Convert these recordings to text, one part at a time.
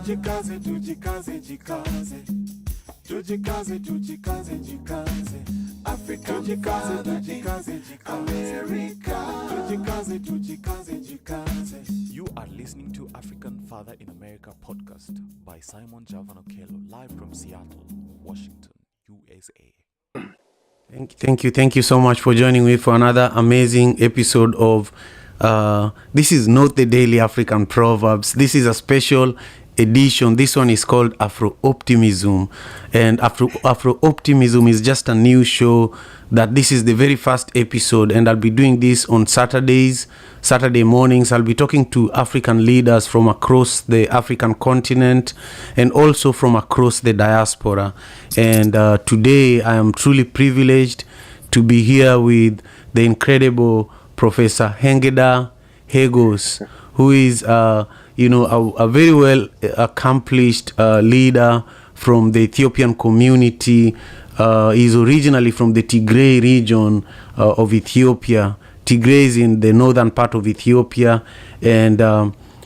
Tujikaze, tujikaze, jikaze. Tujikaze, tujikaze, jikaze. Africa, tujikaze, tujikaze, jikaze. America, tujikaze, tujikaze, jikaze. You are listening to African Father in America podcast by Simon Javanokelo, live from Seattle, Washington, USA. Thank you so much for joining me for another amazing episode of this is not the Daily African Proverbs. This is a special edition. This one is called Afro Optimism, and Afro Optimism is just a new show that this is the very first episode, and I'll be doing this on Saturday mornings. I'll be talking to African leaders from across the African continent and also from across the diaspora. And today I am truly privileged to be here with the incredible Professor Engda Hagos, who is a very well accomplished leader from the Ethiopian community. He's originally from the Tigray region of Ethiopia. Tigray is in the northern part of Ethiopia, and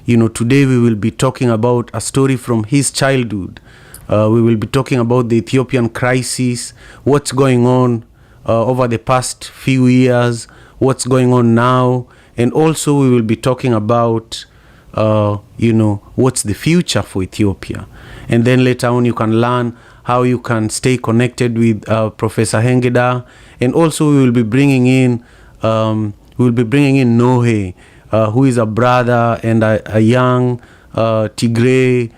today we will be talking about a story from his childhood. We will be talking about the Ethiopian crisis, what's going on over the past few years, what's going on now, and also we will be talking about what's the future for Ethiopia. And then later on you can learn how you can stay connected with Professor Engda. And also we will be bringing in Nohe, who is a brother and a young Tigray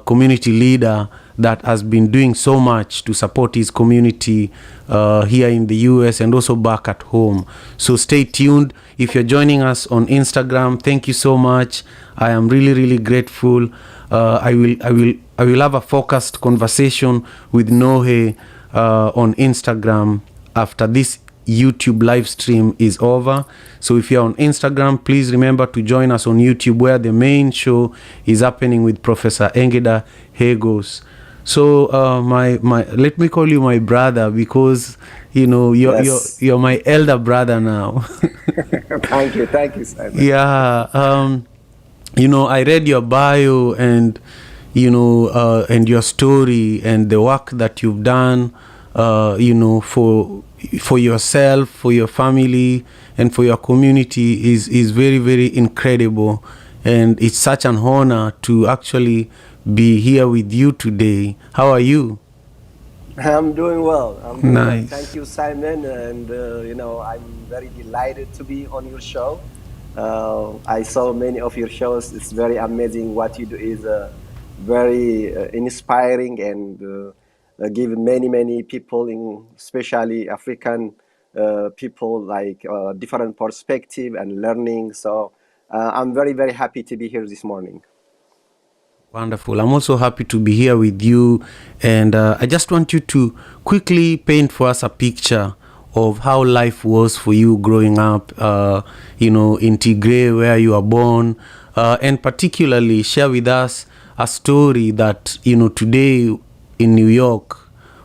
community leader that has been doing so much to support his community here in the US and also back at home. So stay tuned. If you're joining us on Instagram, thank you so much. I am really, really grateful. I will have a focused conversation with Nohe on Instagram after this YouTube live stream is over. So if you're on Instagram, please remember to join us on YouTube, where the main show is happening with Professor Engda Hagos. So let me call you my brother, because you're my elder brother now. Thank you, Simon. Yeah, I read your bio and and your story and the work that you've done, for yourself, for your family, and for your community is very, very incredible. And it's such an honor to actually be here with you today. How are you? I'm doing well. Nice. Thank you, Simon. And, I'm very delighted to be on your show. I saw many of your shows. It's very amazing. What you do is very inspiring and give many people, especially African people, like different perspective and learning. So I'm very, very happy to be here this morning. Wonderful. I'm also happy to be here with you, and I just want you to quickly paint for us a picture of how life was for you growing up, in Tigray, where you were born, and particularly share with us a story that, today in New York,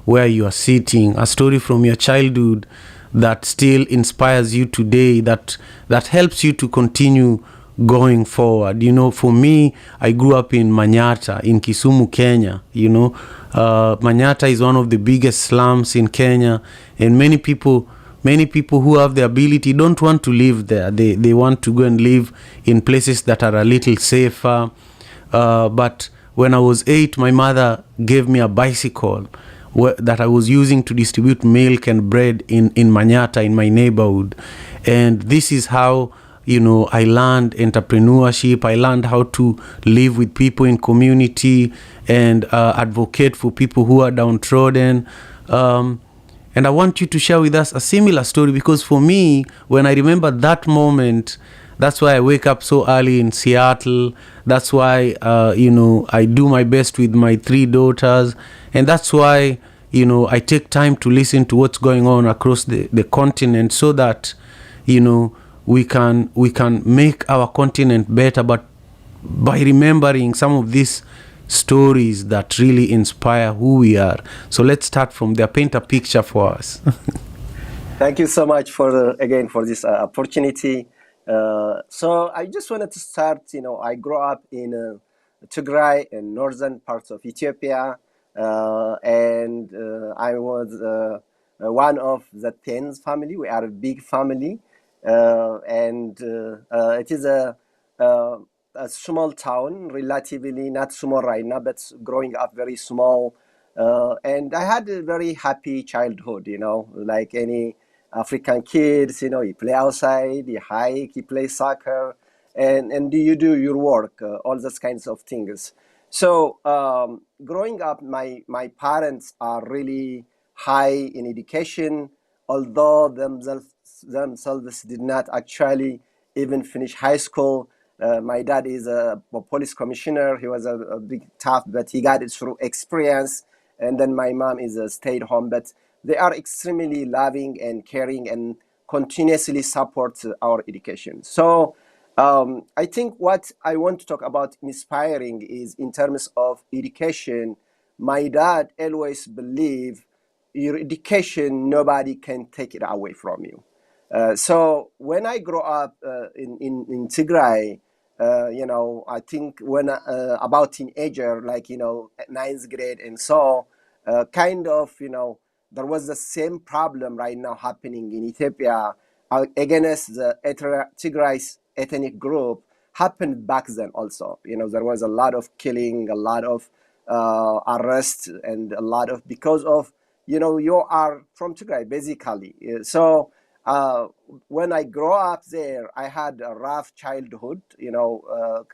where you are sitting, a story from your childhood that still inspires you today, that helps you to continue going forward. For me, I grew up in Manyata in Kisumu, Kenya. Manyata is one of the biggest slums in Kenya, and many people who have the ability don't want to live there. They want to go and live in places that are a little safer. But when I was 8, my mother gave me a bicycle that I was using to distribute milk and bread in Manyata, in my neighborhood. And this is how I learned entrepreneurship. I learned how to live with people in community and advocate for people who are downtrodden. And I want you to share with us a similar story, because for me, when I remember that moment, that's why I wake up so early in Seattle. That's why, I do my best with my 3 daughters. And that's why, I take time to listen to what's going on across the continent, so that, we can make our continent better, but by remembering some of these stories that really inspire who we are. So let's start from there. Paint a picture for us. Thank you so much for this opportunity. So I just wanted to start. I grew up in Tigray in northern parts of Ethiopia, and I was one of the tens family. We are a big family, and it is a small town, relatively not small right now, but growing up very small. And I had a very happy childhood, like any African kids, you play outside, you hike, you play soccer, and you do your work, all those kinds of things. So growing up, my parents are really high in education, although themselves did not actually even finish high school. My dad is a police commissioner. He was a big tough, but he got it through experience. And then my mom is a stay-at-home, but they are extremely loving and caring and continuously support our education. So I think what I want to talk about inspiring is in terms of education. My dad always believed your education, nobody can take it away from you. So when I grow up in Tigray, I think when about teenager, like, ninth grade and so, kind of, there was the same problem right now happening in Ethiopia against the Tigray's ethnic group happened back then also. There was a lot of killing, a lot of arrest, and a lot of, because of, you are from Tigray, basically. So when I grow up there, I had a rough childhood,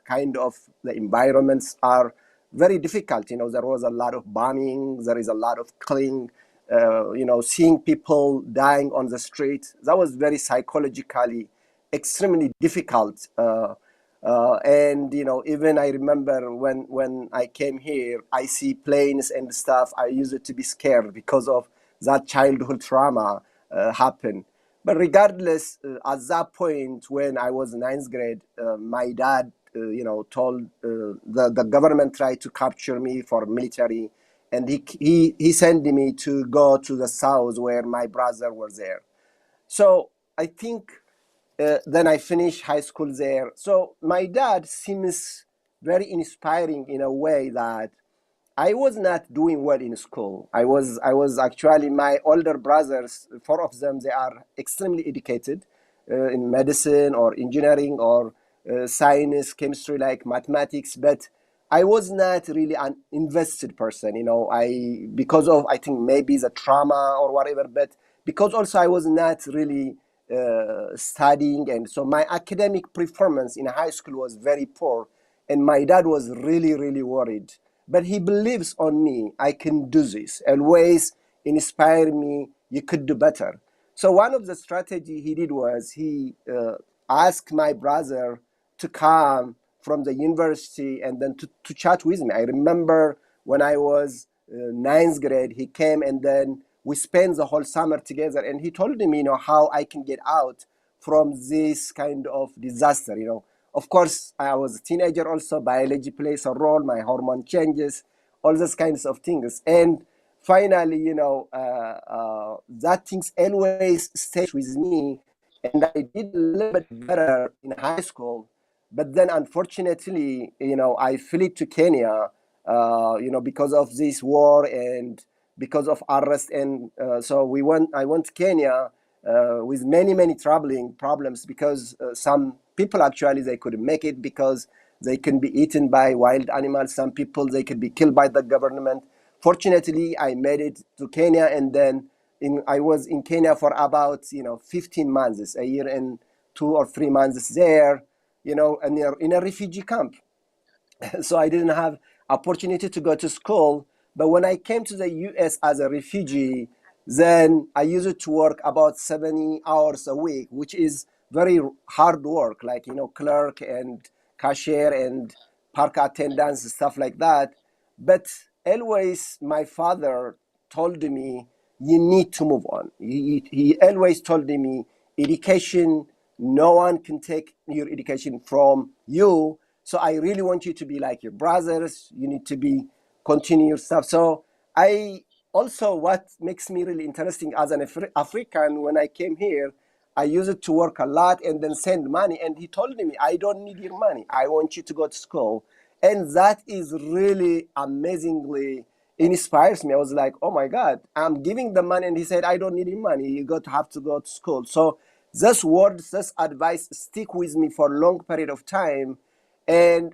kind of the environments are very difficult. There was a lot of bombing, there is a lot of killing, seeing people dying on the street. That was very psychologically extremely difficult. And even I remember when I came here, I see planes and stuff. I used to be scared because of that childhood trauma happen. But regardless, at that point when I was ninth grade, my dad, told the government tried to capture me for military, and he sent me to go to the south where my brother was there. So I think then I finished high school there. So my dad seems very inspiring in a way that I was not doing well in school. I was actually, my older brothers, four of them, they are extremely educated in medicine or engineering or science, chemistry, like mathematics. But I was not really an invested person. Because of, I think, maybe the trauma or whatever. But because also I was not really studying, and so my academic performance in high school was very poor, and my dad was really, really worried. But he believes on me. I can do this. Always inspire me. You could do better. So one of the strategy he did was he asked my brother to come from the university and then to chat with me. I remember when I was ninth grade, he came and then we spent the whole summer together. And he told me, how I can get out from this kind of disaster. Of course, I was a teenager also. Biology plays a role. My hormone changes, all those kinds of things. And finally, that things always stays with me. And I did a little bit better in high school. But then, unfortunately, I fled to Kenya, because of this war and because of arrest. And so I went to Kenya with many, many troubling problems, because some people actually, they couldn't make it because they can be eaten by wild animals. Some people, they could be killed by the government. Fortunately, I made it to Kenya, and then I was in Kenya for about 15 months, a year and 2 or 3 months there, and in a refugee camp. So I didn't have opportunity to go to school. But when I came to the US as a refugee, then I used to work about 70 hours a week, which is very hard work, like, clerk and cashier and park attendants, stuff like that. But always my father told me, you need to move on. He always told me, education, no one can take your education from you. So I really want you to be like your brothers. You need to be continue your stuff. So I also, what makes me really interesting as an African, when I came here, I used to work a lot and then send money. And he told me, I don't need your money. I want you to go to school. And that is really amazingly inspires me. I was like, oh my God, I'm giving the money. And he said, I don't need any money. You have to go to school. So this words, this advice stick with me for a long period of time. And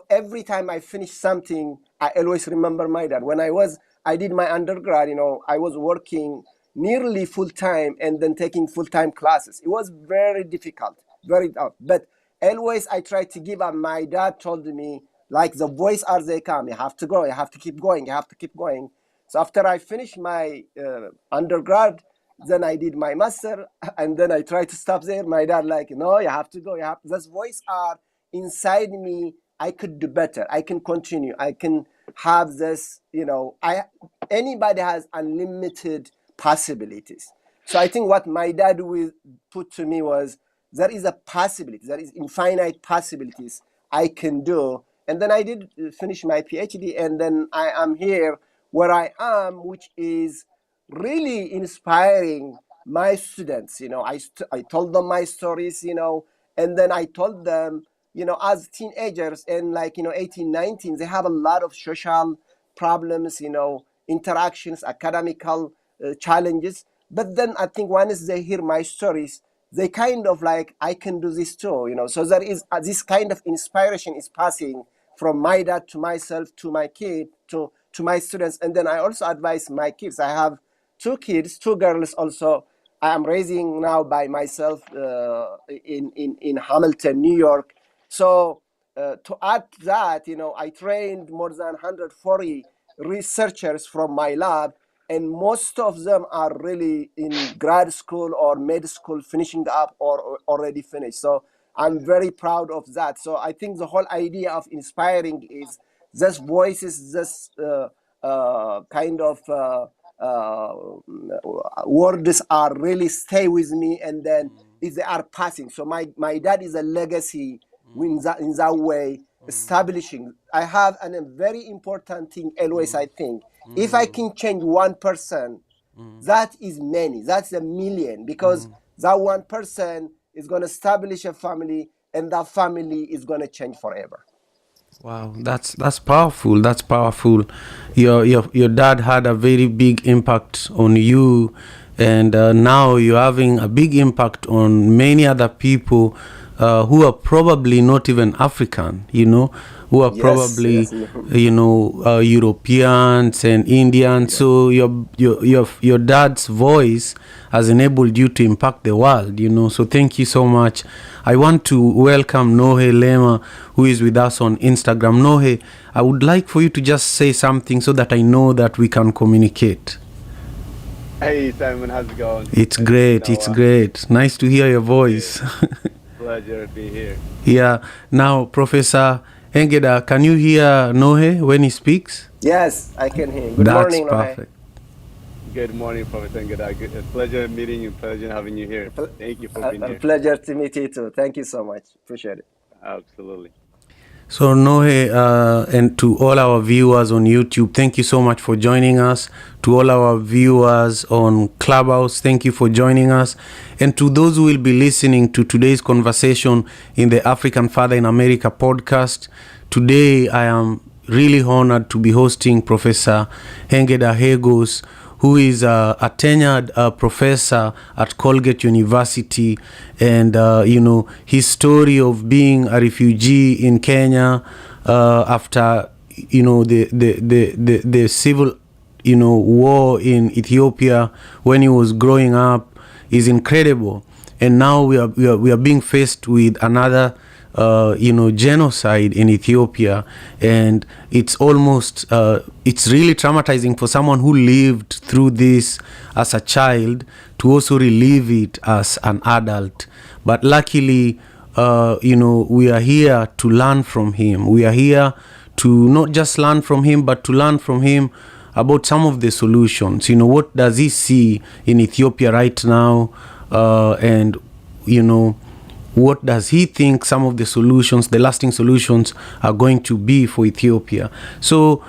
every time I finish something, I always remember my dad. When I did my undergrad, I was working nearly full time and then taking full time classes. It was very difficult, very tough. But always I tried to give up. My dad told me, like, the voice as they come, you have to go, you have to keep going, you have to keep going. So after I finished my undergrad, then I did my master, and then I tried to stop there. My dad like, no, you have to go. This voice are inside me. I could do better. I can continue. I can have this, anybody has unlimited possibilities. So I think what my dad will put to me was, there is a possibility, there is infinite possibilities I can do. And then I did finish my PhD, and then I am here where I am, which is really inspiring my students. I told them my stories, and then I told them, as teenagers and 18, 19, they have a lot of social problems, interactions, academical challenges. But then I think once they hear my stories, they kind of like, I can do this too, So there is this kind of inspiration is passing from my dad to myself, to my kid, to my students. And then I also advise my kids. I have 2 kids, 2 girls also. I am raising now by myself in Hamilton, New York. So to add that, I trained more than 140 researchers from my lab, and most of them are really in grad school or med school, finishing up or already finished. So I'm very proud of that. So I think the whole idea of inspiring is this voices, this kind of words are really stay with me, and then if they are passing. So my dad is a legacy in that way, establishing. I have a very important thing always, I think. If I can change one person, that is many. That's a million, because that one person is going to establish a family, and that family is going to change forever. Wow, that's powerful. That's powerful. Your dad had a very big impact on you, and now you're having a big impact on many other people who are probably not even African, who are probably, Europeans and Indians. Yeah. So your dad's voice has enabled you to impact the world, So thank you so much. I want to welcome Nohe Lema, who is with us on Instagram. Nohe, I would like for you to just say something so that I know that we can communicate. Hey Simon, how's it going? It's great. It's great. Nice to hear your voice. Pleasure to be here. Yeah. Now, Professor Engda, can you hear Nohe when he speaks? Yes, I can hear. Good morning, Nohe. That's perfect. Good morning, Professor Engda. A pleasure meeting you. Pleasure having you here. Thank you for being here. A pleasure to meet you too. Thank you so much. Appreciate it. Absolutely. So Nohe, and to all our viewers on YouTube, thank you so much for joining us. To all our viewers on Clubhouse, thank you for joining us. And to those who will be listening to today's conversation in the African Father in America podcast, today I am really honored to be hosting Professor Engda Hagos, who is a tenured professor at Colgate University, and his story of being a refugee in Kenya after the civil war in Ethiopia when he was growing up is incredible. And now we are being faced with another genocide in Ethiopia, and it's almost it's really traumatizing for someone who lived through this as a child to also relive it as an adult. But luckily, we are here to learn from him. We are here to not just learn from him, but to learn from him about some of the solutions. What does he see in Ethiopia right now, and what does he think some of the solutions, the lasting solutions, are going to be for Ethiopia? So,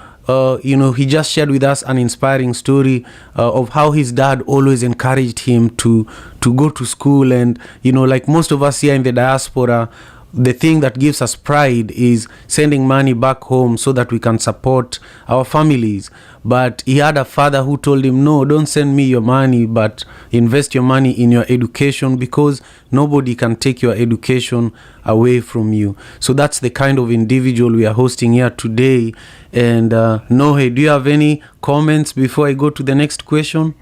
he just shared with us an inspiring story of how his dad always encouraged him to go to school. And, like most of us here in the diaspora, the thing that gives us pride is sending money back home so that we can support our families. But he had a father who told him, no, don't send me your money, but invest your money in your education, because nobody can take your education away from you. So that's the kind of individual we are hosting here today. And Nohe, do you have any comments before I go to the next question?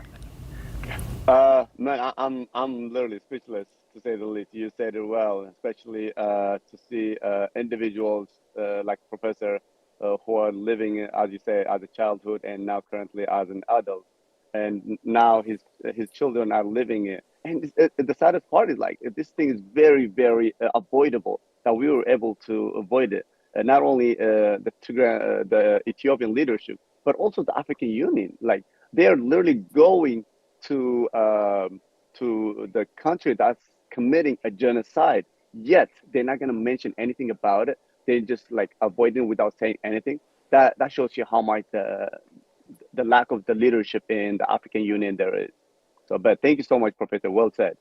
Man, I'm literally speechless, to say the least. You said it well, especially to see individuals like Professor who are living, as you say, as a childhood and now currently as an adult, and now his children are living it. And the saddest part is like this thing is very, very avoidable, that we were able to avoid it. Not only the Tigray, the Ethiopian leadership, but also the African Union. Like they are literally going to the country that's committing a genocide, yet they're not going to mention anything about it. They just like avoiding without saying anything. That shows you how much the lack of the leadership in the African Union there is. So, but thank you so much, Professor. Well said.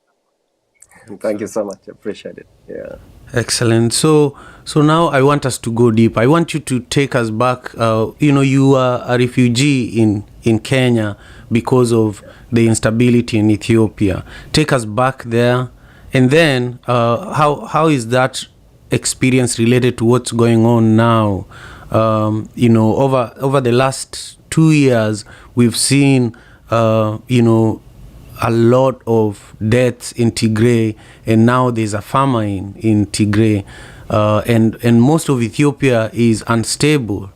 Thank you so much. Appreciate it. Yeah. Excellent. So now I want us to go deep. I want you to take us back. You are a refugee in Kenya because of the instability in Ethiopia. Take us back there, and then how is that experience related to what's going on now? Over the last 2 years, we've seen a lot of deaths in Tigray, and now there's a famine in Tigray, and most of Ethiopia is unstable.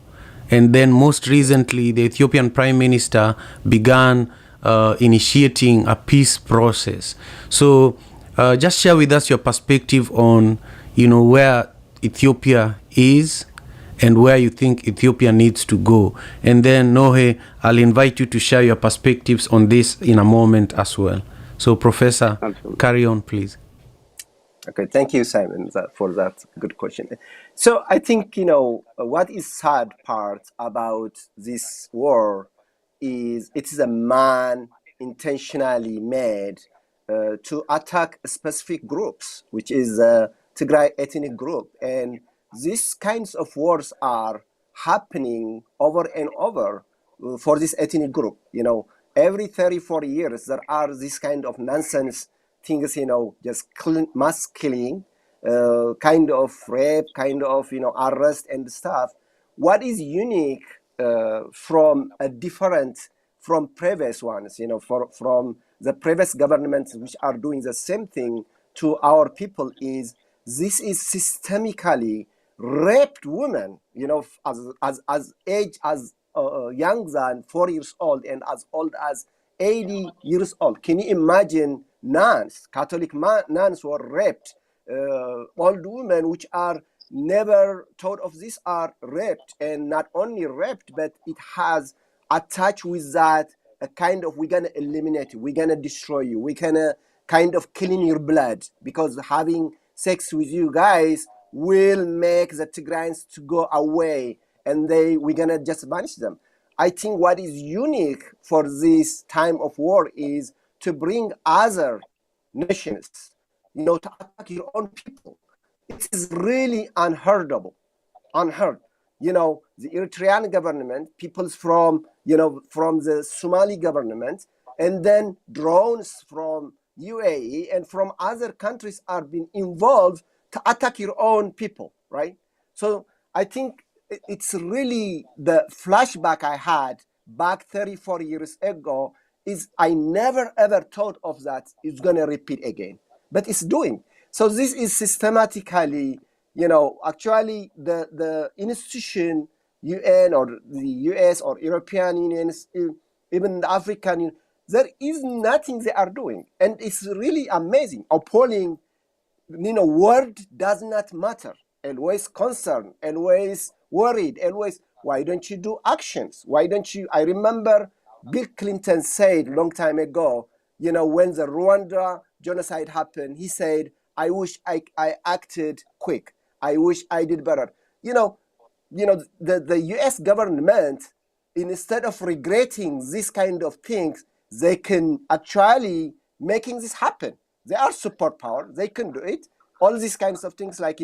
And then most recently, the Ethiopian Prime Minister began initiating a peace process. So just share with us your perspective on, where Ethiopia is and where you think Ethiopia needs to go. And then, Nohe, I'll invite you to share your perspectives on this in a moment as well. So, Professor, Absolutely. Carry on, please. Okay, thank you, Simon, for that good question. So I think, what is sad part about this war is it is a man intentionally made to attack specific groups, which is the Tigray ethnic group. And these kinds of wars are happening over and over for this ethnic group. Every 34 years, there are this kind of nonsense things, just mass killing, kind of rape, kind of, arrest and stuff. What is unique from previous ones, from the previous governments which are doing the same thing to our people is this is systemically raped women, as age as young than 4 years old and as old as 80 years old. Can you imagine nuns, Catholic nuns were raped? Old women which are never thought of this are raped, and not only raped, but it has attached with that a kind of, we're going to eliminate you, we're going to destroy you, we're going to kind of killing your blood, because having sex with you guys will make the Tigrayans to go away, and we're going to just banish them. I think what is unique for this time of war is to bring other nations, to attack your own people. It is really unheard. The Eritrean government, peoples from the Somali government, and then drones from UAE and from other countries are being involved to attack your own people, right? So I think it's really the flashback I had back 34 years ago is I never ever thought of that it's going to repeat again, but it's doing. So this is systematically, actually the institution, UN or the US or European unions, even the African Union, there is nothing they are doing. And it's really amazing, appalling. Word does not matter. Always concerned, always worried, always, why don't you do actions? Why don't you? I remember Bill Clinton said a long time ago, when the Rwanda genocide happened, he said, I wish I acted quick. I wish I did better. The US government, instead of regretting this kind of things, they can actually making this happen. They are superpower. They can do it. all these kinds of things, like,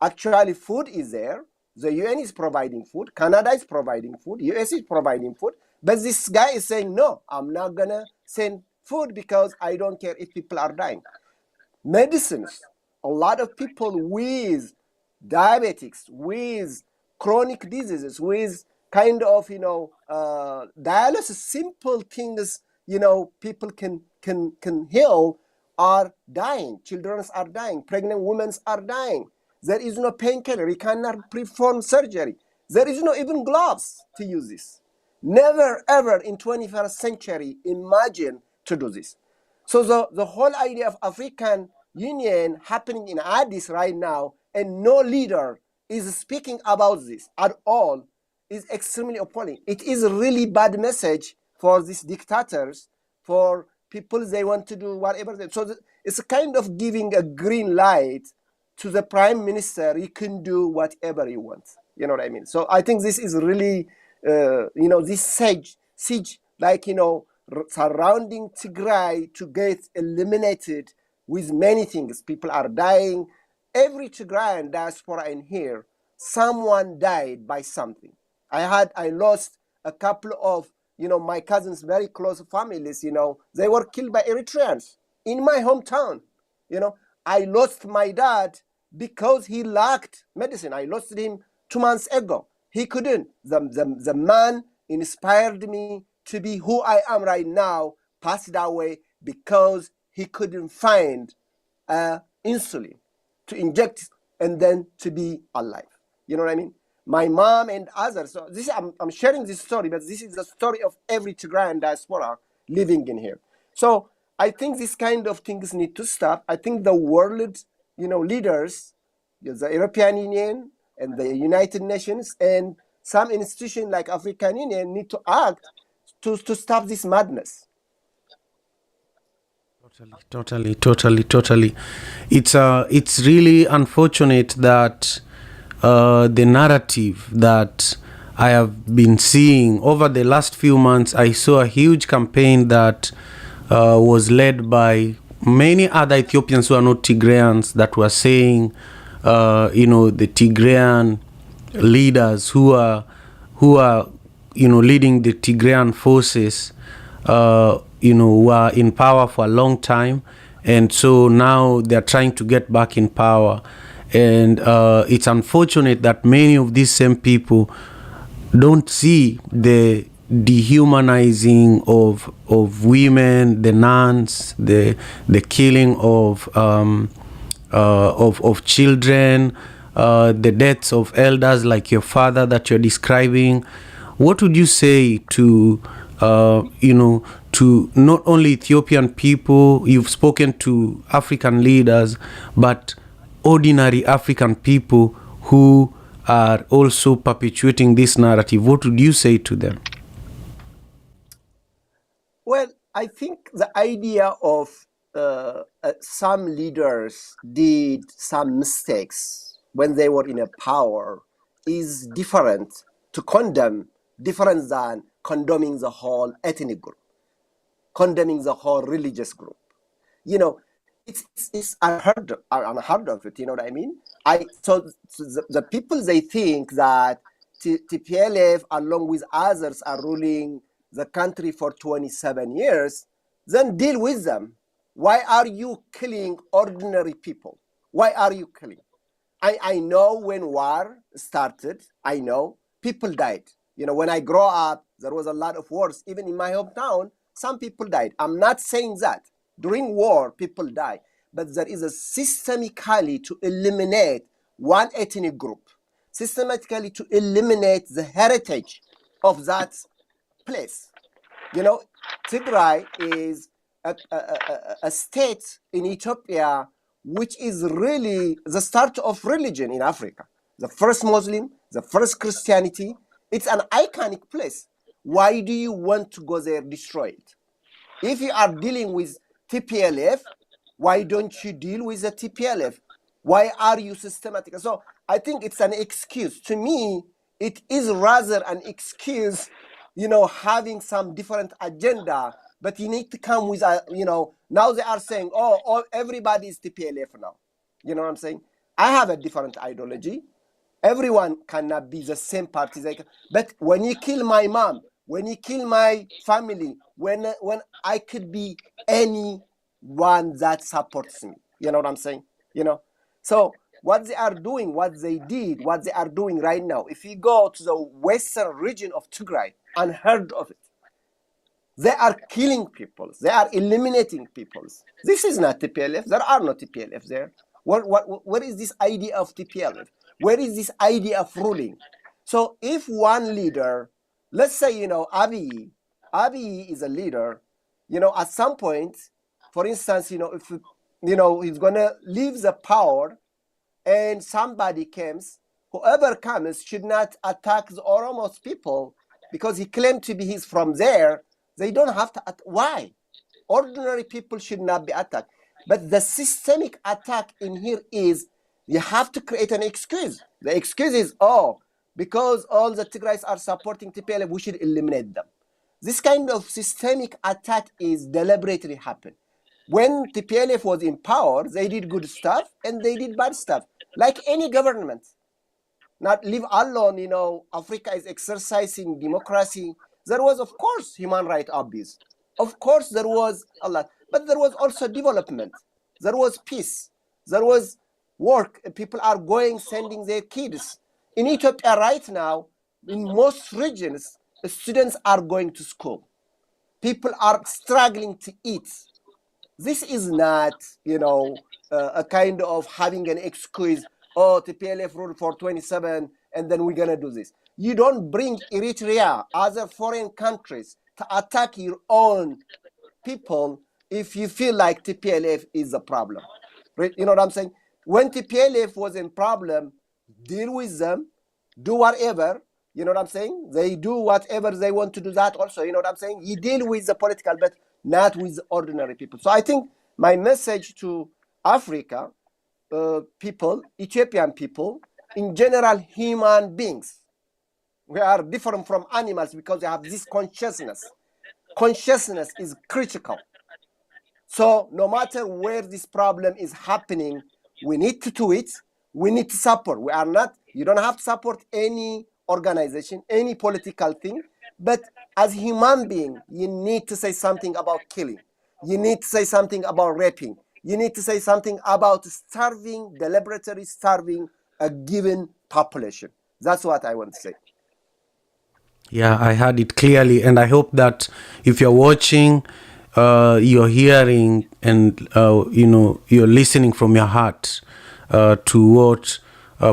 actually food is there. The UN is providing food. Canada is providing food. US is providing food. But this guy is saying, no, I'm not going to send food because I don't care if people are dying. Medicines, a lot of people with diabetics, with chronic diseases, with kind of, dialysis, simple things, people can heal, are dying. Children are dying. Pregnant women are dying. There is no painkiller. You cannot perform surgery. There is no even gloves to use this. Never, ever in 21st century imagine to do this. So the whole idea of African Union happening in Addis right now, and no leader is speaking about this at all, is extremely appalling. It is a really bad message for these dictators, for people, they want to do whatever. So it's a kind of giving a green light to the prime minister. He can do whatever he wants. You know what I mean? So I think this is really, this siege, like, surrounding Tigray to get eliminated with many things. People are dying. Every Tigrayan diaspora in here, someone died by something. I lost a couple of, my cousins, very close families, they were killed by Eritreans in my hometown. I lost my dad because he lacked medicine. I lost him 2 months ago. He couldn't. The man inspired me to be who I am right now, passed away because he couldn't find insulin to inject and then to be alive. You know what I mean? My mom and others. So I'm sharing this story, but this is the story of every Tigrayan diaspora living in here. So I think this kind of things need to stop. I think the world, leaders, the European Union and the United Nations and some institution like African Union need to act to stop this madness. Totally. It's really unfortunate that the narrative that I have been seeing over the last few months. I saw a huge campaign that was led by many other Ethiopians who are not Tigrayans that were saying, the Tigrayan leaders who are leading the Tigrayan forces, were in power for a long time, and so now they're trying to get back in power. And it's unfortunate that many of these same people don't see the dehumanizing of women, the nuns, the killing of children, the deaths of elders like your father that you're describing. What would you say to to not only Ethiopian people? You've spoken to African leaders, but ordinary African people who are also perpetuating this narrative. What would you say to them? Well, I think the idea of some leaders did some mistakes when they were in a power is different to condemn, different than condemning the whole ethnic group, condemning the whole religious group. It's unheard of it. You know what I mean? So the people, they think that TPLF along with others are ruling the country for 27 years, then deal with them. Why are you killing ordinary people? Why are you killing? I know when war started, I know people died. When I grow up, there was a lot of wars. Even in my hometown, some people died. I'm not saying that. During war, people die. But there is a systematically to eliminate one ethnic group, systematically to eliminate the heritage of that place. Tigray is a state in Ethiopia which is really the start of religion in Africa. The first Muslim, the first Christianity. It's an iconic place. Why do you want to go there, destroy it? If you are dealing with TPLF, why don't you deal with the TPLF? Why are you systematic? So I think it's an excuse. To me, it is rather an excuse, having some different agenda, but you need to come with now they are saying, everybody is TPLF now. You know what I'm saying? I have a different ideology. Everyone cannot be the same party. But when you kill my mom, when you kill my family, when I could be anyone that supports me. You know what I'm saying? You know? So what they are doing, what they did, what they are doing right now, if you go to the western region of Tigray, unheard of it, they are killing people. They are eliminating people. This is not TPLF. There are no TPLF there. Where is this idea of TPLF? Where is this idea of ruling? So if one leader, let's say, Abiy is a leader, at some point, for instance, if, he's going to leave the power and somebody comes, whoever comes should not attack the Oromos people because he claimed to be he's from there. They don't have to. Why? Ordinary people should not be attacked. But the systemic attack in here is you have to create an excuse. The excuse is, because all the Tigrays are supporting TPLF, we should eliminate them. This kind of systemic attack is deliberately happened. When TPLF was in power, they did good stuff and they did bad stuff, like any government. Not leave alone, Africa is exercising democracy. There was, of course, human rights abuse. Of course, there was a lot. But there was also development. There was peace. There was work. People are sending their kids. In Ethiopia right now, in most regions, students are going to school. People are struggling to eat. This is not, a kind of having an excuse, TPLF ruled for 27, and then we're going to do this. You don't bring Eritrea, other foreign countries, to attack your own people if you feel like TPLF is a problem. Right? You know what I'm saying? When TPLF was in problem, deal with them, do whatever. You know what I'm saying? They do whatever they want to do that also. You know what I'm saying? You deal with the political, but not with ordinary people. So I think my message to Africa people, Ethiopian people, in general, human beings, we are different from animals because they have this consciousness. Consciousness is critical. So no matter where this problem is happening, we need to do it. We need to support. You don't have to support any organization, any political thing, but as human being, you need to say something about killing. You need to say something about raping. You need to say something about deliberately starving a given population. That's what I want to say. Yeah, I heard it clearly, and I hope that if you're watching, you're hearing, and you're listening from your heart to what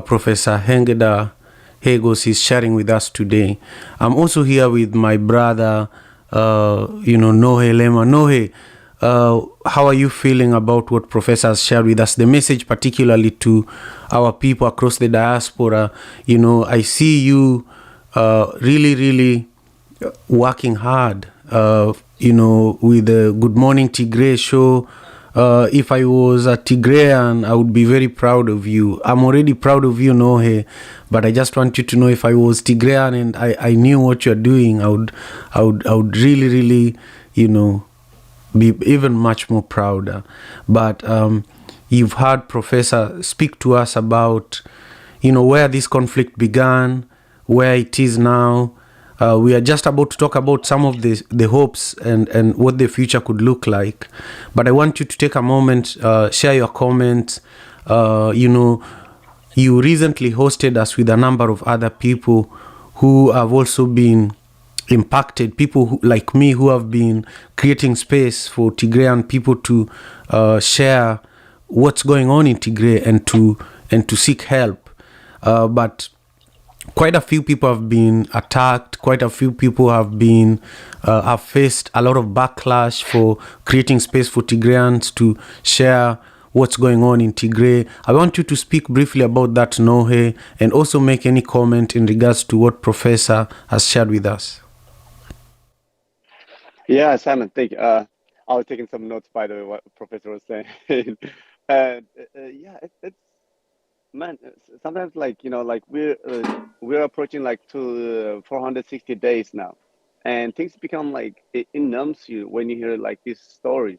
Professor Engda Hagos is sharing with us today. I'm also here with my brother, Nohe Lema. Nohe, how are you feeling about what Professor has shared with us? The message particularly to our people across the diaspora. I see you really, really working hard, with the Good Morning Tigray show. If I was a Tigrayan, I would be very proud of you. I'm already proud of you, Nohe, but I just want you to know if I was Tigrayan and I knew what you're doing, I would really, really, be even much more prouder. But you've heard Professor speak to us about, where this conflict began, where it is now. We are just about to talk about some of the hopes and what the future could look like. But I want you to take a moment, share your comments. You recently hosted us with a number of other people who have also been impacted, people like me who have been creating space for Tigrayan people to share what's going on in Tigray and to seek help. But quite a few people have been attacked. Quite a few people have faced a lot of backlash for creating space for Tigrayans to share what's going on in Tigray. I want you to speak briefly about that, Nohe, and also make any comment in regards to what Professor has shared with us. Yeah, Simon, thank you. I was taking some notes, by the way, what Professor was saying. And it's man, sometimes we're approaching to 460 days now, and things become it numbs you when you hear these stories.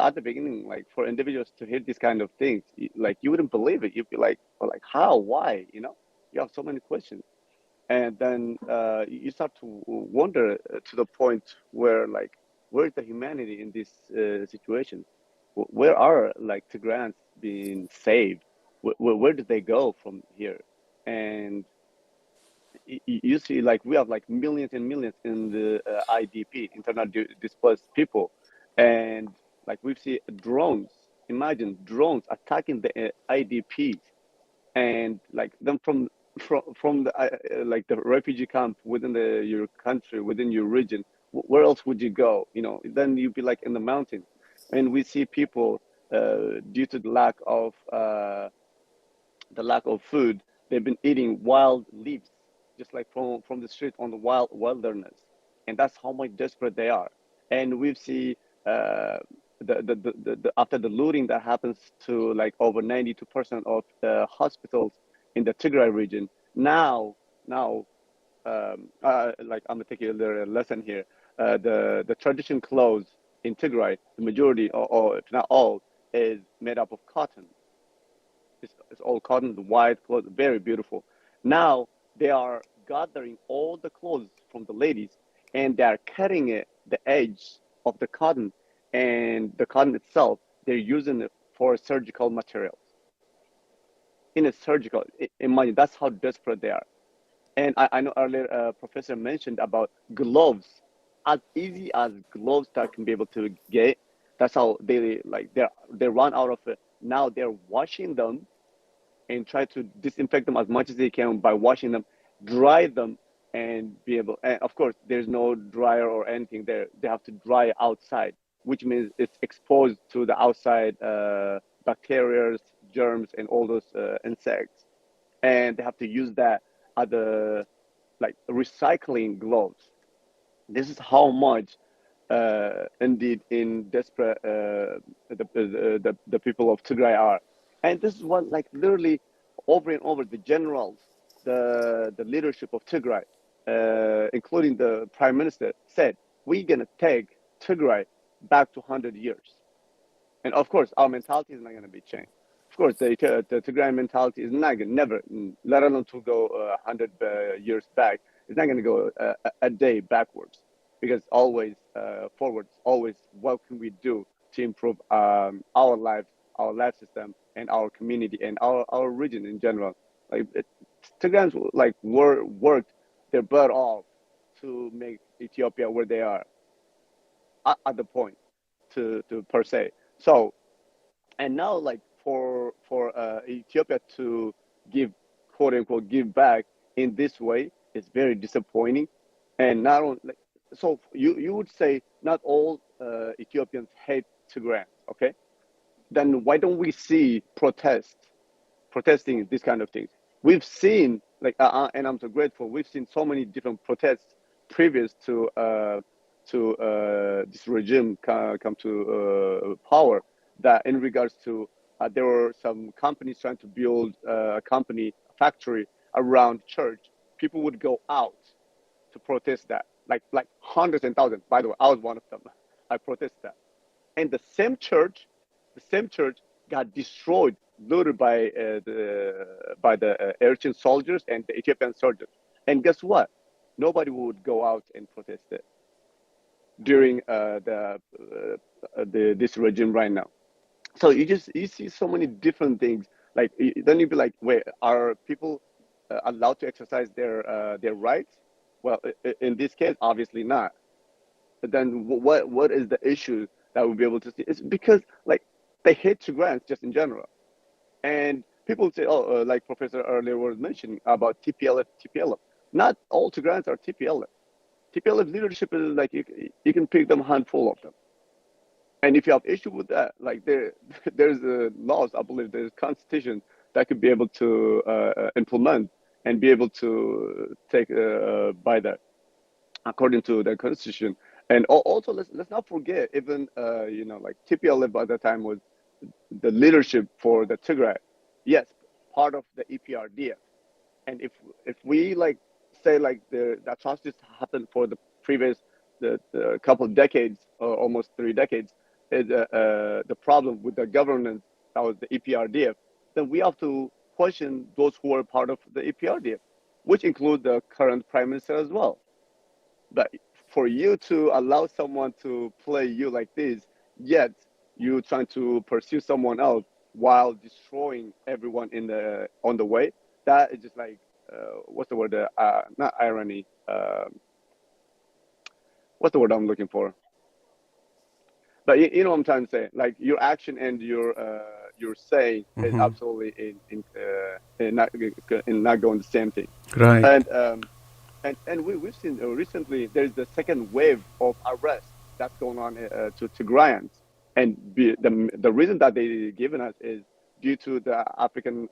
at the beginning, like for individuals to hear these kind of things, like you wouldn't believe it. You'd be like, well, like how, why, you know? You have so many questions, and then you start to wonder to the point where like, where's the humanity in this situation? Where are like Tigrans being saved? Where did they go from here? And you see, like we have like millions and millions in the IDP, internal displaced people, and like we see drones. Imagine drones attacking the IDPs, and like them from the like the refugee camp within your country, within your region. Where else would you go? You know, then you'd be like in the mountains, and we see people due to the lack of food, they've been eating wild leaves, just like from the street on the wilderness, and that's how much desperate they are. And we see uh, after the looting that happens to like over 92% of the hospitals in the Tigray region. Now, like I'm gonna take a little lesson here. The tradition clothes in Tigray, the majority or if not all, is made up of cotton. It's all cotton, the white clothes, very beautiful. Now they are gathering all the clothes from the ladies, and they are cutting it, the edge of the cotton, and the cotton itself, they're using it for surgical materials. In a surgical, imagine that's how desperate they are. And I know earlier Professor mentioned about gloves, as easy as gloves that can be able to get. That's how they like they run out of it. Now they're washing them and try to disinfect them as much as they can by washing them, dry them, and be able. And of course, there's no dryer or anything there. They have to dry outside, which means it's exposed to the outside bacteria, germs, and all those insects. And they have to use that as the like recycling gloves. This is how much indeed in desperate the people of Tigray are. And this is what like literally over and over the generals, the leadership of Tigray, including the prime minister, said, we're gonna take Tigray back to 100 years. And of course, our mentality is not gonna be changed. Of course, the Tigray mentality is not gonna never, let alone to go 100 years back. It's not gonna go a day backwards, because always forwards. Always, what can we do to improve our lives, our life system, and our community, and our region in general? Like Tigrayans like worked their butt off to make Ethiopia where they are at the point to per se. So, and now like for Ethiopia to give, quote unquote, give back in this way is very disappointing. And not only like, so you would say not all Ethiopians hate Tigrayans, okay? Then why don't we see protesting these kind of things? We've seen like and I'm so grateful. We've seen so many different protests previous to this regime come to power, that in regards to there were some companies trying to build a factory around church. People would go out to protest that, like hundreds and thousands. By the way, I was one of them. I protested that, and the same church got destroyed, looted by the Eritrean soldiers and the Ethiopian soldiers. And guess what? Nobody would go out and protest it during this regime right now. So you see so many different things. Like then you'd be like, wait, are people allowed to exercise their rights? Well, in this case, obviously not. But then what is the issue that we'll be able to see? It's because like they hate Tigrayans just in general, and people say, oh, like Professor earlier was mentioning about TPLF. Not all Tigrayans are TPLF. TPLF leadership is like you can pick them a handful of them. And if you have issue with that, like there's laws, I believe there's constitution that could be able to implement and be able to take by that according to the constitution. And also let's not forget, even like TPLF at the time was the leadership for the Tigray. Yes, part of the EPRDF. And if we like say like the atrocities happened for the previous the couple of decades or almost 3 decades, is the problem with the governance that was the EPRDF, then we have to question those who are part of the EPRDF, which include the current prime minister as well. But for you to allow someone to play you like this, yet you trying to pursue someone else while destroying everyone on the way, that is just like what's the word? Not irony. What's the word I'm looking for? But you know what I'm trying to say. Like your action and your saying is absolutely in not going the same thing. Right. And we've seen recently there's the second wave of arrests that's going on to Tigrayans, and the reason that they given us is due to the African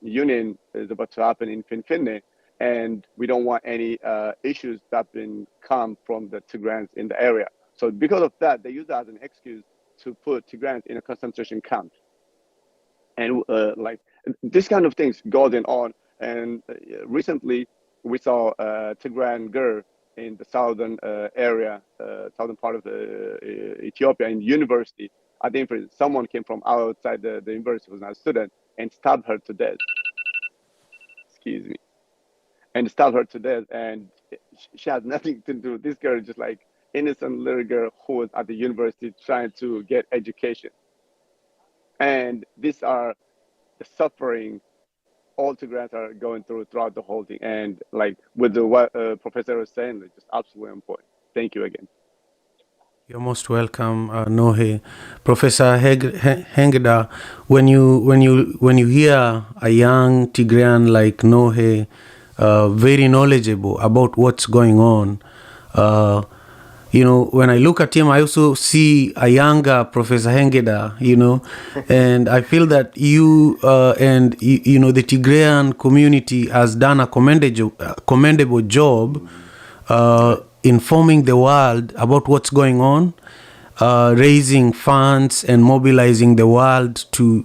Union is about to happen in Finfinne, and we don't want any issues that been come from the Tigrayans in the area. So because of that, they use that as an excuse to put Tigrayans in a concentration camp. And like this kind of things going on. And recently we saw a Tigrayan girl in the southern area, southern part of the Ethiopia in university. I think someone came from outside the university, was not a student, and stabbed her to death. Excuse me. And stabbed her to death. And she had nothing to do. This girl is just like innocent little girl who was at the university trying to get education. And these are the suffering all Tigrayans are going throughout the whole thing. And like with what Professor was saying, it's just absolutely important. Thank you again. You're most welcome, Nohe. Professor Engda, when you hear a young Tigrayan like Nohe, very knowledgeable about what's going on, when I look at him, I also see a younger Professor Engda, and I feel that you and the Tigrayan community has done a commendable job informing the world about what's going on, raising funds and mobilizing the world to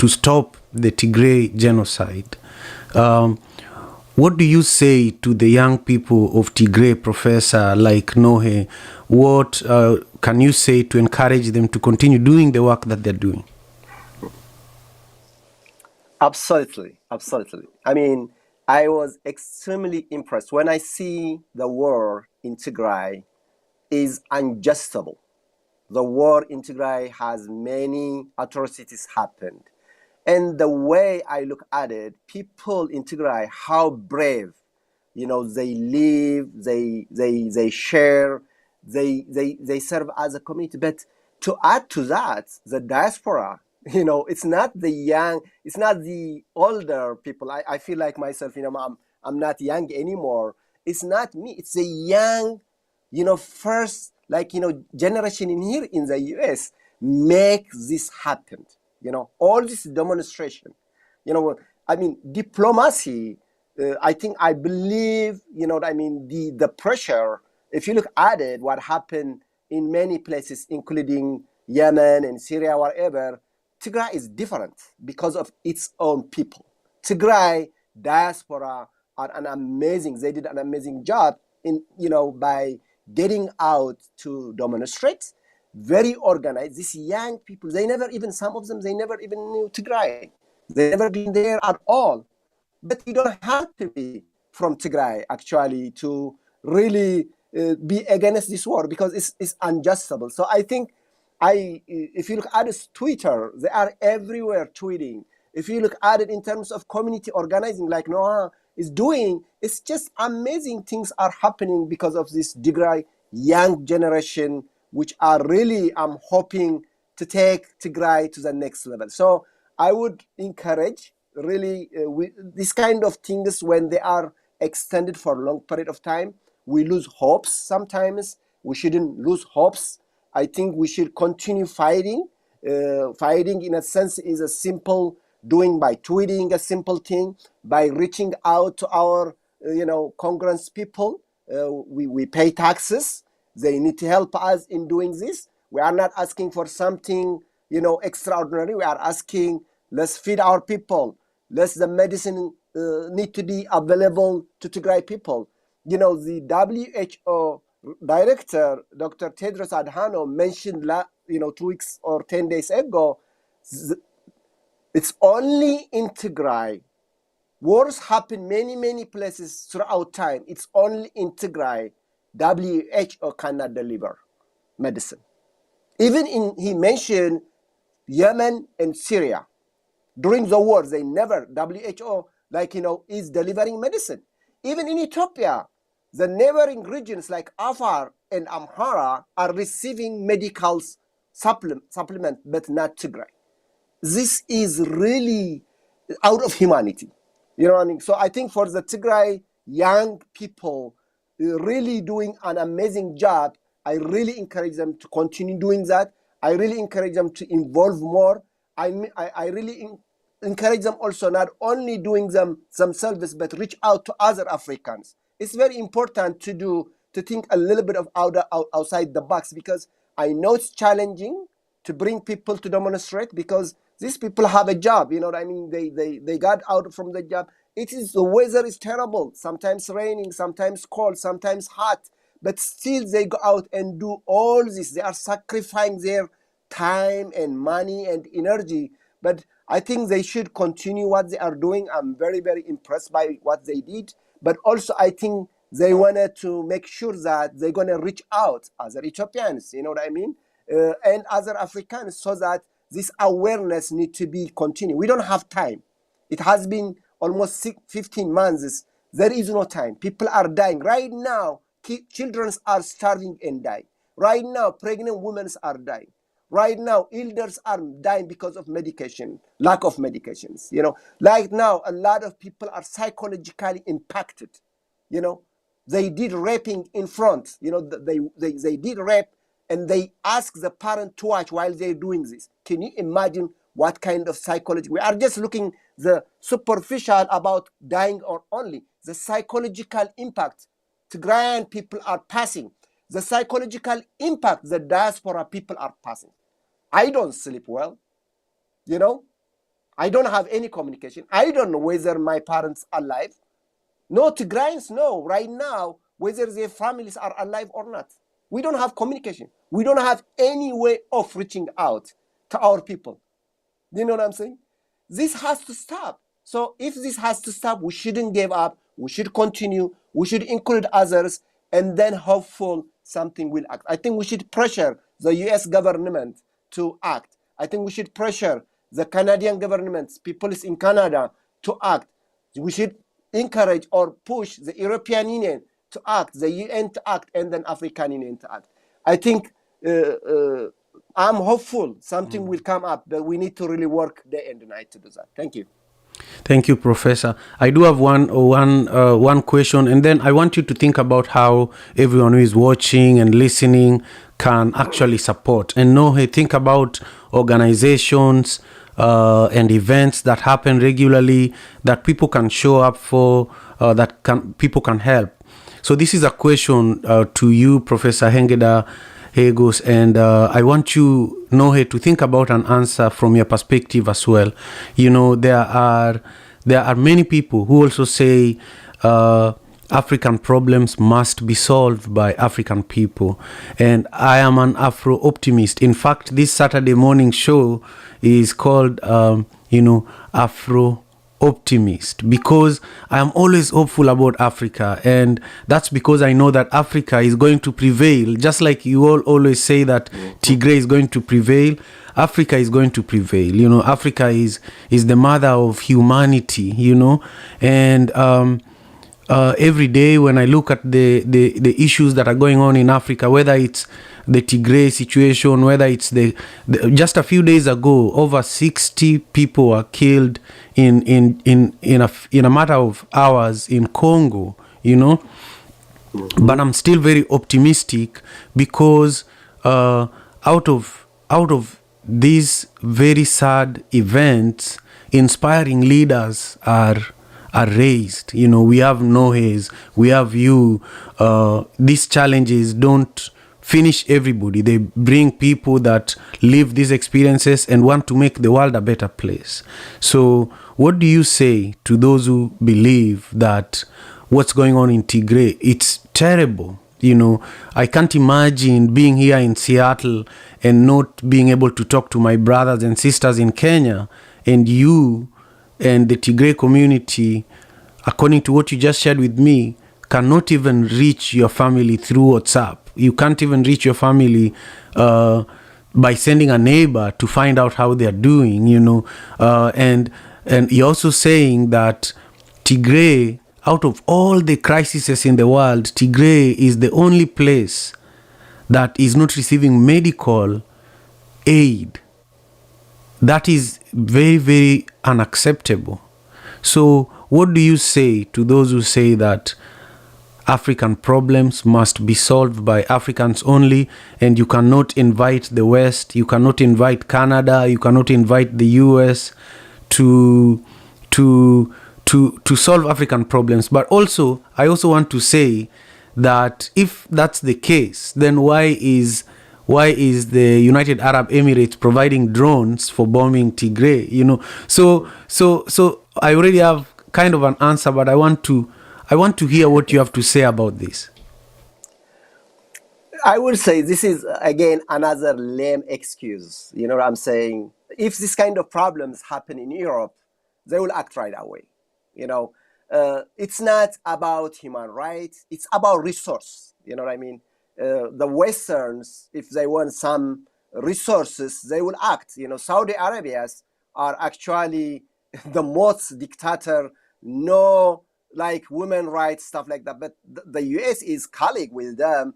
stop the Tigray genocide. What do you say to the young people of Tigray, Professor, like Nohe? What can you say to encourage them to continue doing the work that they're doing? Absolutely. I mean, I was extremely impressed when I see the war in Tigray is unjustable. The war in Tigray has many atrocities happened. And the way I look at it, people in Tigray, how brave, they live, they share, they serve as a community. But to add to that, the diaspora, it's not the young, it's not the older people. I feel like myself, I'm not young anymore. It's not me. It's a young, first, generation in here in the US make this happen. All this demonstration, diplomacy, I believe, the pressure, if you look at it, what happened in many places, including Yemen and Syria, wherever, Tigray is different because of its own people. Tigray diaspora are they did an amazing job in, by getting out to demonstrate, very organized. These young people, some of them, they never even knew Tigray. They never been there at all. But you don't have to be from Tigray, actually, to really be against this war, because it's unjustable. So I think, if you look at this Twitter, they are everywhere tweeting. If you look at it in terms of community organizing, like Noah is doing, it's just amazing things are happening because of this Tigray young generation, which are really, I'm hoping to take Tigray to the next level. So I would encourage really these kind of things, when they are extended for a long period of time, we lose hopes sometimes. We shouldn't lose hopes. I think we should continue fighting. Fighting, in a sense, is a simple doing by tweeting, a simple thing, by reaching out to our, Congress people. We pay taxes. They need to help us in doing this. We are not asking for something, extraordinary. We are asking, let's feed our people. The medicine need to be available to Tigray people. The WHO director, Dr. Tedros Adhanom, mentioned 2 weeks or 10 days ago, it's only in Tigray. Wars happen many places throughout time. It's only in Tigray WHO cannot deliver medicine. Even he mentioned Yemen and Syria. During the war, they never, WHO, is delivering medicine. Even in Ethiopia, the neighboring regions like Afar and Amhara are receiving medical supplement, but not Tigray. This is really out of humanity. You know what I mean? So I think for the Tigray young people really doing an amazing job, I really encourage them to continue doing that. I really encourage them to involve more. I really encourage them also not only doing them themselves, but reach out to other Africans. It's very important to think a little bit of outside the box, because I know it's challenging to bring people to demonstrate, because these people have a job. You know what I mean? They got out from the job. The weather is terrible. Sometimes raining, sometimes cold, sometimes hot. But still they go out and do all this. They are sacrificing their time and money and energy. But I think they should continue what they are doing. I'm very impressed by what they did. But also I think they wanted to make sure that they're going to reach out other Ethiopians, you know what I mean? And other Africans, so that this awareness need to be continued. We don't have time. It has been almost 15 months. There is no time. People are dying. Right now, children are starving and dying. Right now, pregnant women are dying. Right now, elders are dying because of medication, lack of medications. You know, like now, a lot of people are psychologically impacted. You know, they did raping in front. You know, they did rape, and they ask the parent to watch while they're doing this. Can you imagine what kind of psychology? We are just looking the superficial about dying or only the psychological impact Tigrayan people are passing, the psychological impact the diaspora people are passing. I don't sleep well, you know. I don't have any communication. I don't know whether my parents are alive. No, Tigrayans know right now whether their families are alive or not. We don't have communication. We don't have any way of reaching out to our people. You know what I'm saying? This has to stop. So if this has to stop, we shouldn't give up. We should continue. We should include others, and then hopeful something will act. I think we should pressure the US government to act. I think we should pressure the Canadian government, people in Canada, to act. We should encourage or push the European Union to act, the UN to act, and then African Union to act. I think I'm hopeful something will come up, but we need to really work day and night to do that. Thank you. Thank you, Professor. I do have one question, and then I want you to think about how everyone who is watching and listening can actually support. And think about organizations and events that happen regularly that people can show up for, people can help. So this is a question to you, Professor Engda Hagos, and I want you, Nohe, to think about an answer from your perspective as well. You know, there are many people who also say African problems must be solved by African people, and I am an Afro Optimist. In fact, this Saturday morning show is called, Afro Optimist, because I am always hopeful about Africa, and that's because I know that Africa is going to prevail. Just like you all always say that Tigray is going to prevail, Africa is going to prevail. You know, Africa is the mother of humanity, you know, and every day when I look at the issues that are going on in Africa, whether it's the Tigray situation, whether it's just a few days ago, over 60 people were killed in a matter of hours in Congo, you know. But I'm still very optimistic, because out of these very sad events, inspiring leaders are raised. You know, we have Nohes, we have you. These challenges don't finish everybody. They bring people that live these experiences and want to make the world a better place. So what do you say to those who believe that what's going on in Tigray, it's terrible, You know, I can't imagine being here in Seattle and not being able to talk to my brothers and sisters in Kenya, and you and the Tigray community, according to what you just shared with me, cannot even reach your family through WhatsApp. You can't even reach your family by sending a neighbor to find out how they're doing, you know. And you're also saying that Tigray, out of all the crises in the world, Tigray is the only place that is not receiving medical aid. That is very, very unacceptable. So what do you say to those who say that African problems must be solved by Africans only, and you cannot invite the West, you cannot invite Canada, you cannot invite the US to solve African problems? But also, I also want to say that if that's the case, then why is the United Arab Emirates providing drones for bombing Tigray? You know, so I already have kind of an answer, but I want to hear what you have to say about this. I would say this is, again, another lame excuse. You know what I'm saying? If this kind of problems happen in Europe, they will act right away. You know, it's not about human rights. It's about resource. You know what I mean? The Westerns, if they want some resources, they will act. You know, Saudi Arabians are actually the most dictator, no like women rights, stuff like that. But the US is colleague with them.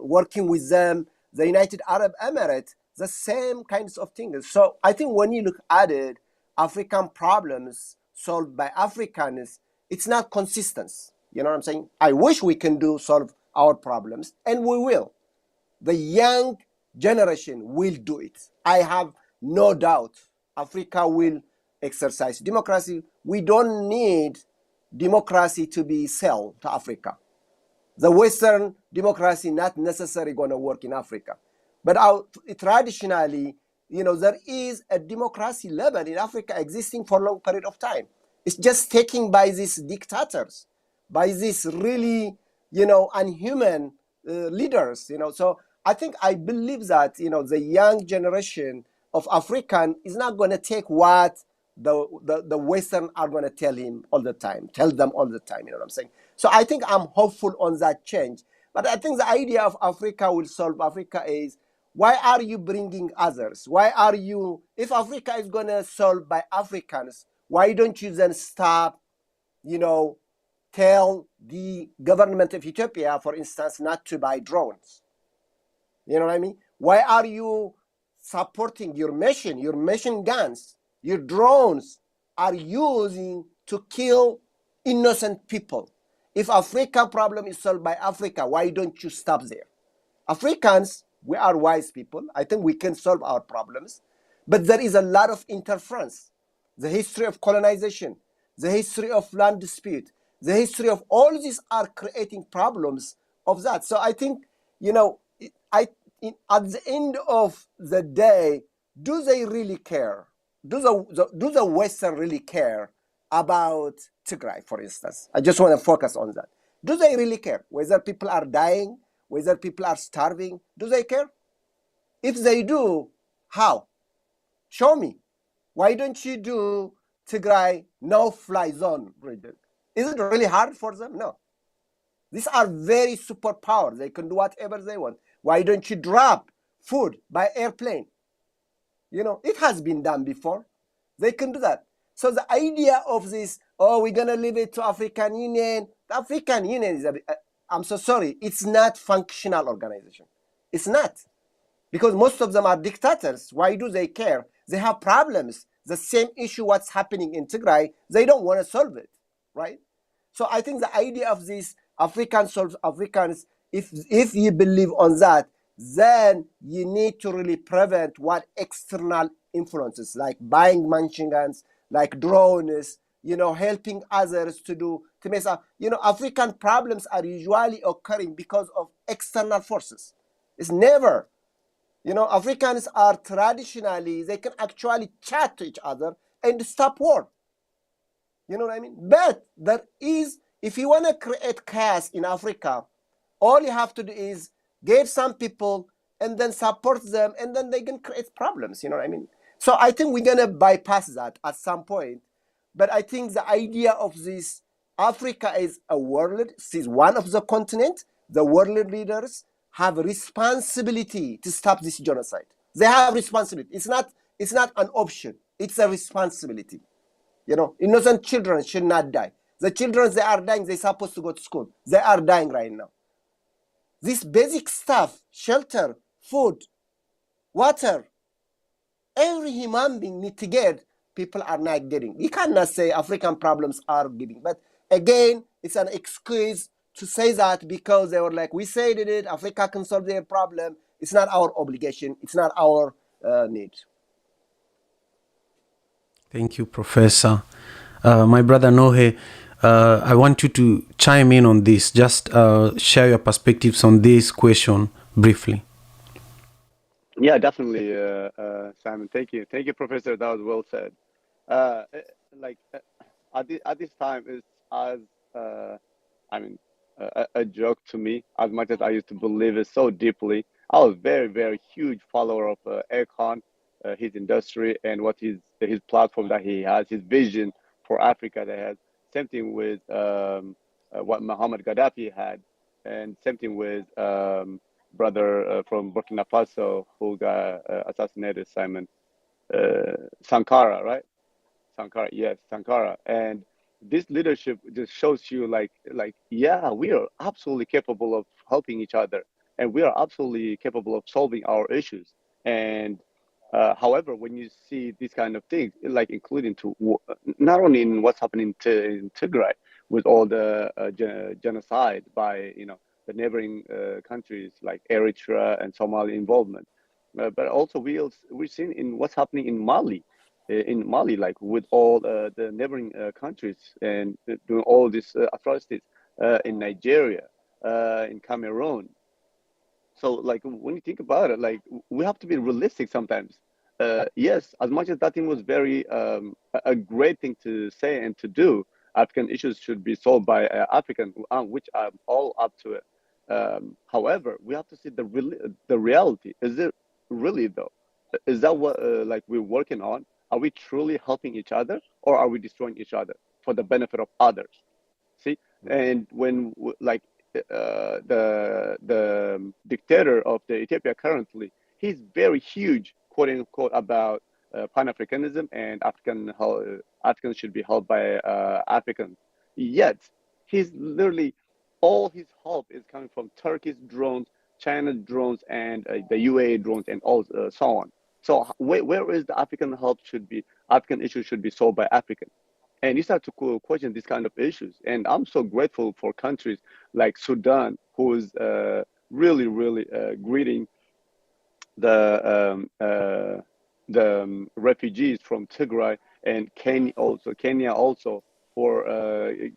Working with them, the United Arab Emirates, the same kinds of things. So I think when you look at it, African problems solved by Africanness, it's not consistent. You know what I'm saying? I wish we can solve our problems, and we will. The young generation will do it. I have no doubt Africa will exercise democracy. We don't need democracy to be sold to Africa. The Western democracy not necessarily going to work in Africa. But traditionally, you know, there is a democracy level in Africa existing for a long period of time. It's just taken by these dictators, by these really, you know, unhuman leaders, you know. So I believe that, you know, the young generation of African is not going to take what the Western are going to tell them all the time, you know what I'm saying? So I think I'm hopeful on that change. But I think the idea of Africa will solve Africa is, why are you bringing others? Why are you, if Africa is going to solve by Africans, why don't you then stop, you know, tell the government of Ethiopia, for instance, not to buy drones? You know what I mean? Why are you supporting your machine guns, your drones are using to kill innocent people? If Africa problem is solved by Africa, why don't you stop there? Africans, we are wise people. I think we can solve our problems. But there is a lot of interference. The history of colonization, the history of land dispute, the history of all these are creating problems of that. So I think, you know, at the end of the day, do they really care? Do the Western really care about Tigray, for instance? I just want to focus on that. Do they really care? Whether people are dying, whether people are starving, do they care? If they do, how? Show me. Why don't you do Tigray no-fly zone region? Is it really hard for them? No. These are very superpowers. They can do whatever they want. Why don't you drop food by airplane? You know, it has been done before. They can do that. So the idea of this, oh, we're going to leave it to African Union. The African Union is, I'm so sorry, it's not functional organization. It's not. Because most of them are dictators. Why do they care? They have problems. The same issue what's happening in Tigray, they don't want to solve it, right? So I think the idea of this Africans solve Africans, if you believe on that, then you need to really prevent what external influences, like buying machine guns, like drones, you know, helping others to mess up. You know, African problems are usually occurring because of external forces. It's never, you know, Africans are traditionally, they can actually chat to each other and stop war. You know what I mean? But there is if you want to create chaos in Africa, all you have to do is give some people and then support them, and then they can create problems. You know what I mean? So I think we're gonna bypass that at some point. But I think the idea of this Africa is a world, is one of the continent. The world leaders have a responsibility to stop this genocide. They have responsibility. It's not an option. It's a responsibility. You know, innocent children should not die. The children, they are dying, they're supposed to go to school. They are dying right now. This basic stuff, shelter, food, water, every human being need to get, people are not getting. You cannot say African problems are getting. But again, it's an excuse to say that because they were like, we said it, Africa can solve their problem. It's not our obligation. It's not our need. Thank you, Professor. My brother Nohe, I want you to chime in on this. Just share your perspectives on this question briefly. Yeah, definitely, Simon. Thank you, Professor. That was well said. At this time, it's as a joke to me. As much as I used to believe it so deeply, I was very, very huge follower of Akon, his industry, and what his platform that he has, his vision for Africa that has. Same thing with what Muhammad Gaddafi had, and same thing with brother from Burkina Faso who got assassinated, Simon. Sankara, right? Sankara, yes, Sankara. And this leadership just shows you yeah, we are absolutely capable of helping each other, and we are absolutely capable of solving our issues. And however, when you see these kind of things, like including not only in what's happening in Tigray with all the genocide by the neighboring countries like Eritrea and Somalia involvement, but also we've seen in what's happening in Mali, like with all the neighboring countries and doing all these atrocities in Nigeria, in Cameroon. So, like, when you think about it, like, we have to be realistic sometimes. Yes, as much as that thing was very a great thing to say and to do, African issues should be solved by African, which I'm all up to it. However, we have to see the reality. Is it really though? Is that what like we're working on? Are we truly helping each other, or are we destroying each other for the benefit of others? See, and when the dictator of the Ethiopia currently, he's very huge, quote unquote, about Pan-Africanism and Africans should be held by Africans. Yet he's literally all his help is coming from Turkish drones, China drones, and the UAE drones, and all so on. So where is the African help should be? African issues should be solved by Africans. And you start to question these kind of issues. And I'm so grateful for countries like Sudan, who is really, really greeting the refugees from Tigray, and Kenya also for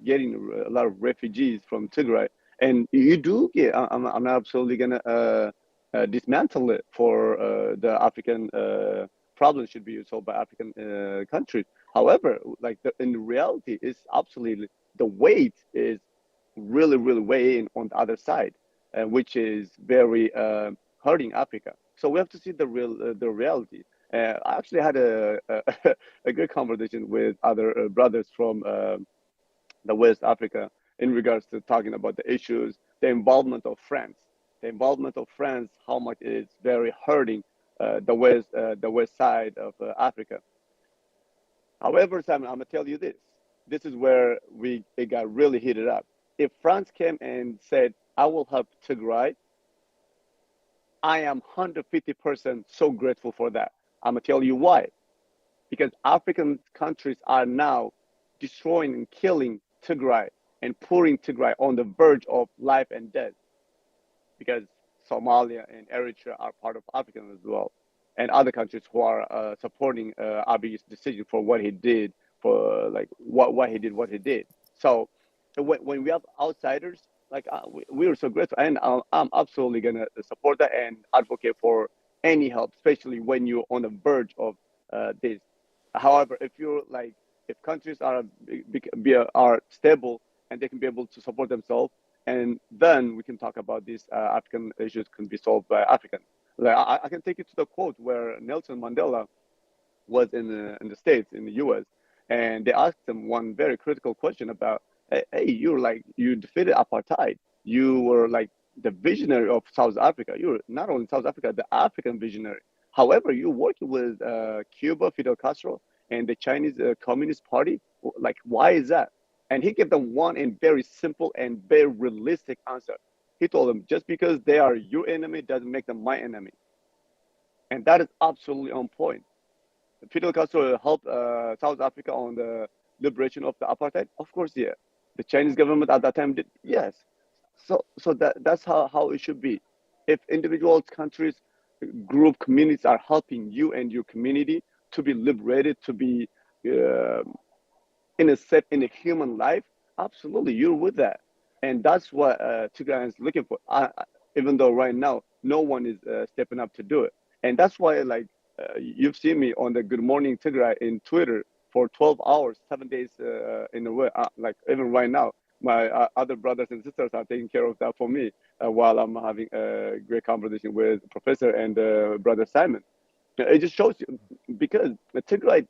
getting a lot of refugees from Tigray. And you do get, I'm not absolutely gonna dismantle it for the African problem should be solved by African countries. However, like in reality, it's absolutely the weight is really, really weighing on the other side, which is very hurting Africa. So we have to see the reality. I actually had a good conversation with other brothers from the West Africa in regards to talking about the issues, the involvement of France, how much it's very hurting the west side of Africa. However, Simon, I'm gonna tell you this. This is where it got really heated up. If France came and said, "I will help Tigray," I am 150% so grateful for that. I'm gonna tell you why. Because African countries are now destroying and killing Tigray and putting Tigray on the verge of life and death. Because Somalia and Eritrea are part of Africa as well, and other countries who are supporting Abiy's decision for what he did, for like what he did. So when we have outsiders, like we are so grateful, and I'm absolutely gonna support that and advocate for any help, especially when you're on the verge of this. However, if you're like, if countries are stable and they can be able to support themselves. And then we can talk about these African issues can be solved by Africans. Like I can take you to the quote where Nelson Mandela was in the States, in the US, and they asked him one very critical question about, hey, you defeated apartheid. You were like the visionary of South Africa. You were not only South Africa, the African visionary. However, you're working with Cuba, Fidel Castro, and the Chinese Communist Party. Like, why is that? And he gave them one and very simple and very realistic answer. He told them, just because they are your enemy doesn't make them my enemy. And that is absolutely on point. Fidel Castro helped South Africa on the liberation of the apartheid? Of course, yeah. The Chinese government at that time did, yes. So that's how it should be. If individuals, countries, group, communities are helping you and your community to be liberated, to be in a human life, absolutely, you're with that. And that's what Tigray is looking for. Even though right now, no one is stepping up to do it. And that's why, like, you've seen me on the Good Morning Tigray in Twitter for 12 hours, 7 days in a row. Like, even right now, my other brothers and sisters are taking care of that for me while I'm having a great conversation with Professor and Brother Simon. It just shows you, because Tigray,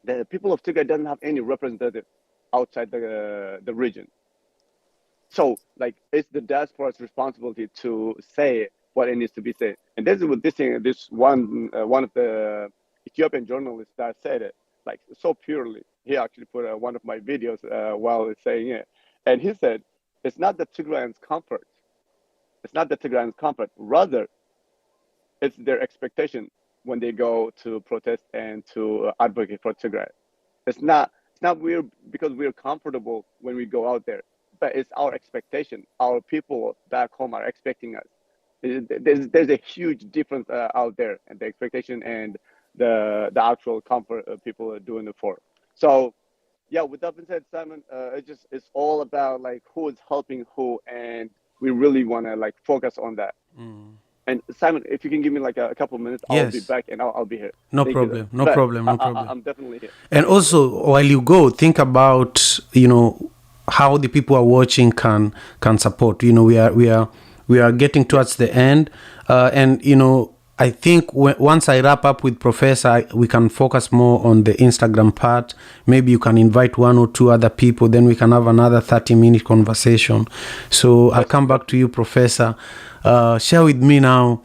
the people of Tigray doesn't have any representative outside the region. So, like, it's the diaspora's responsibility to say what it needs to be said. And this is what this one of the Ethiopian journalists that said it, like, so purely. He actually put one of my videos while saying it. And he said, it's not the Tigrayans' comfort. It's not the Tigrayans' comfort. Rather, it's their expectation when they go to protest and to advocate for Tigray. It's not weird because we're comfortable when we go out there, but it's our expectation. Our people back home are expecting us. There's a huge difference out there, and the expectation and the actual comfort people are doing it for. So, yeah, with that being said, Simon, it's all about like who is helping who, and we really want to like focus on that. And Simon, if you can give me like a couple of minutes, I'll be back and I'll be here. No problem. No problem. I'm definitely here. And also, while you go, think about, how the people are watching can support. We are getting towards the end, and I think once I wrap up with Professor, we can focus more on the Instagram part. Maybe you can invite one or two other people, then we can have another 30-minute conversation. So I'll come back to you, Professor. Share with me now,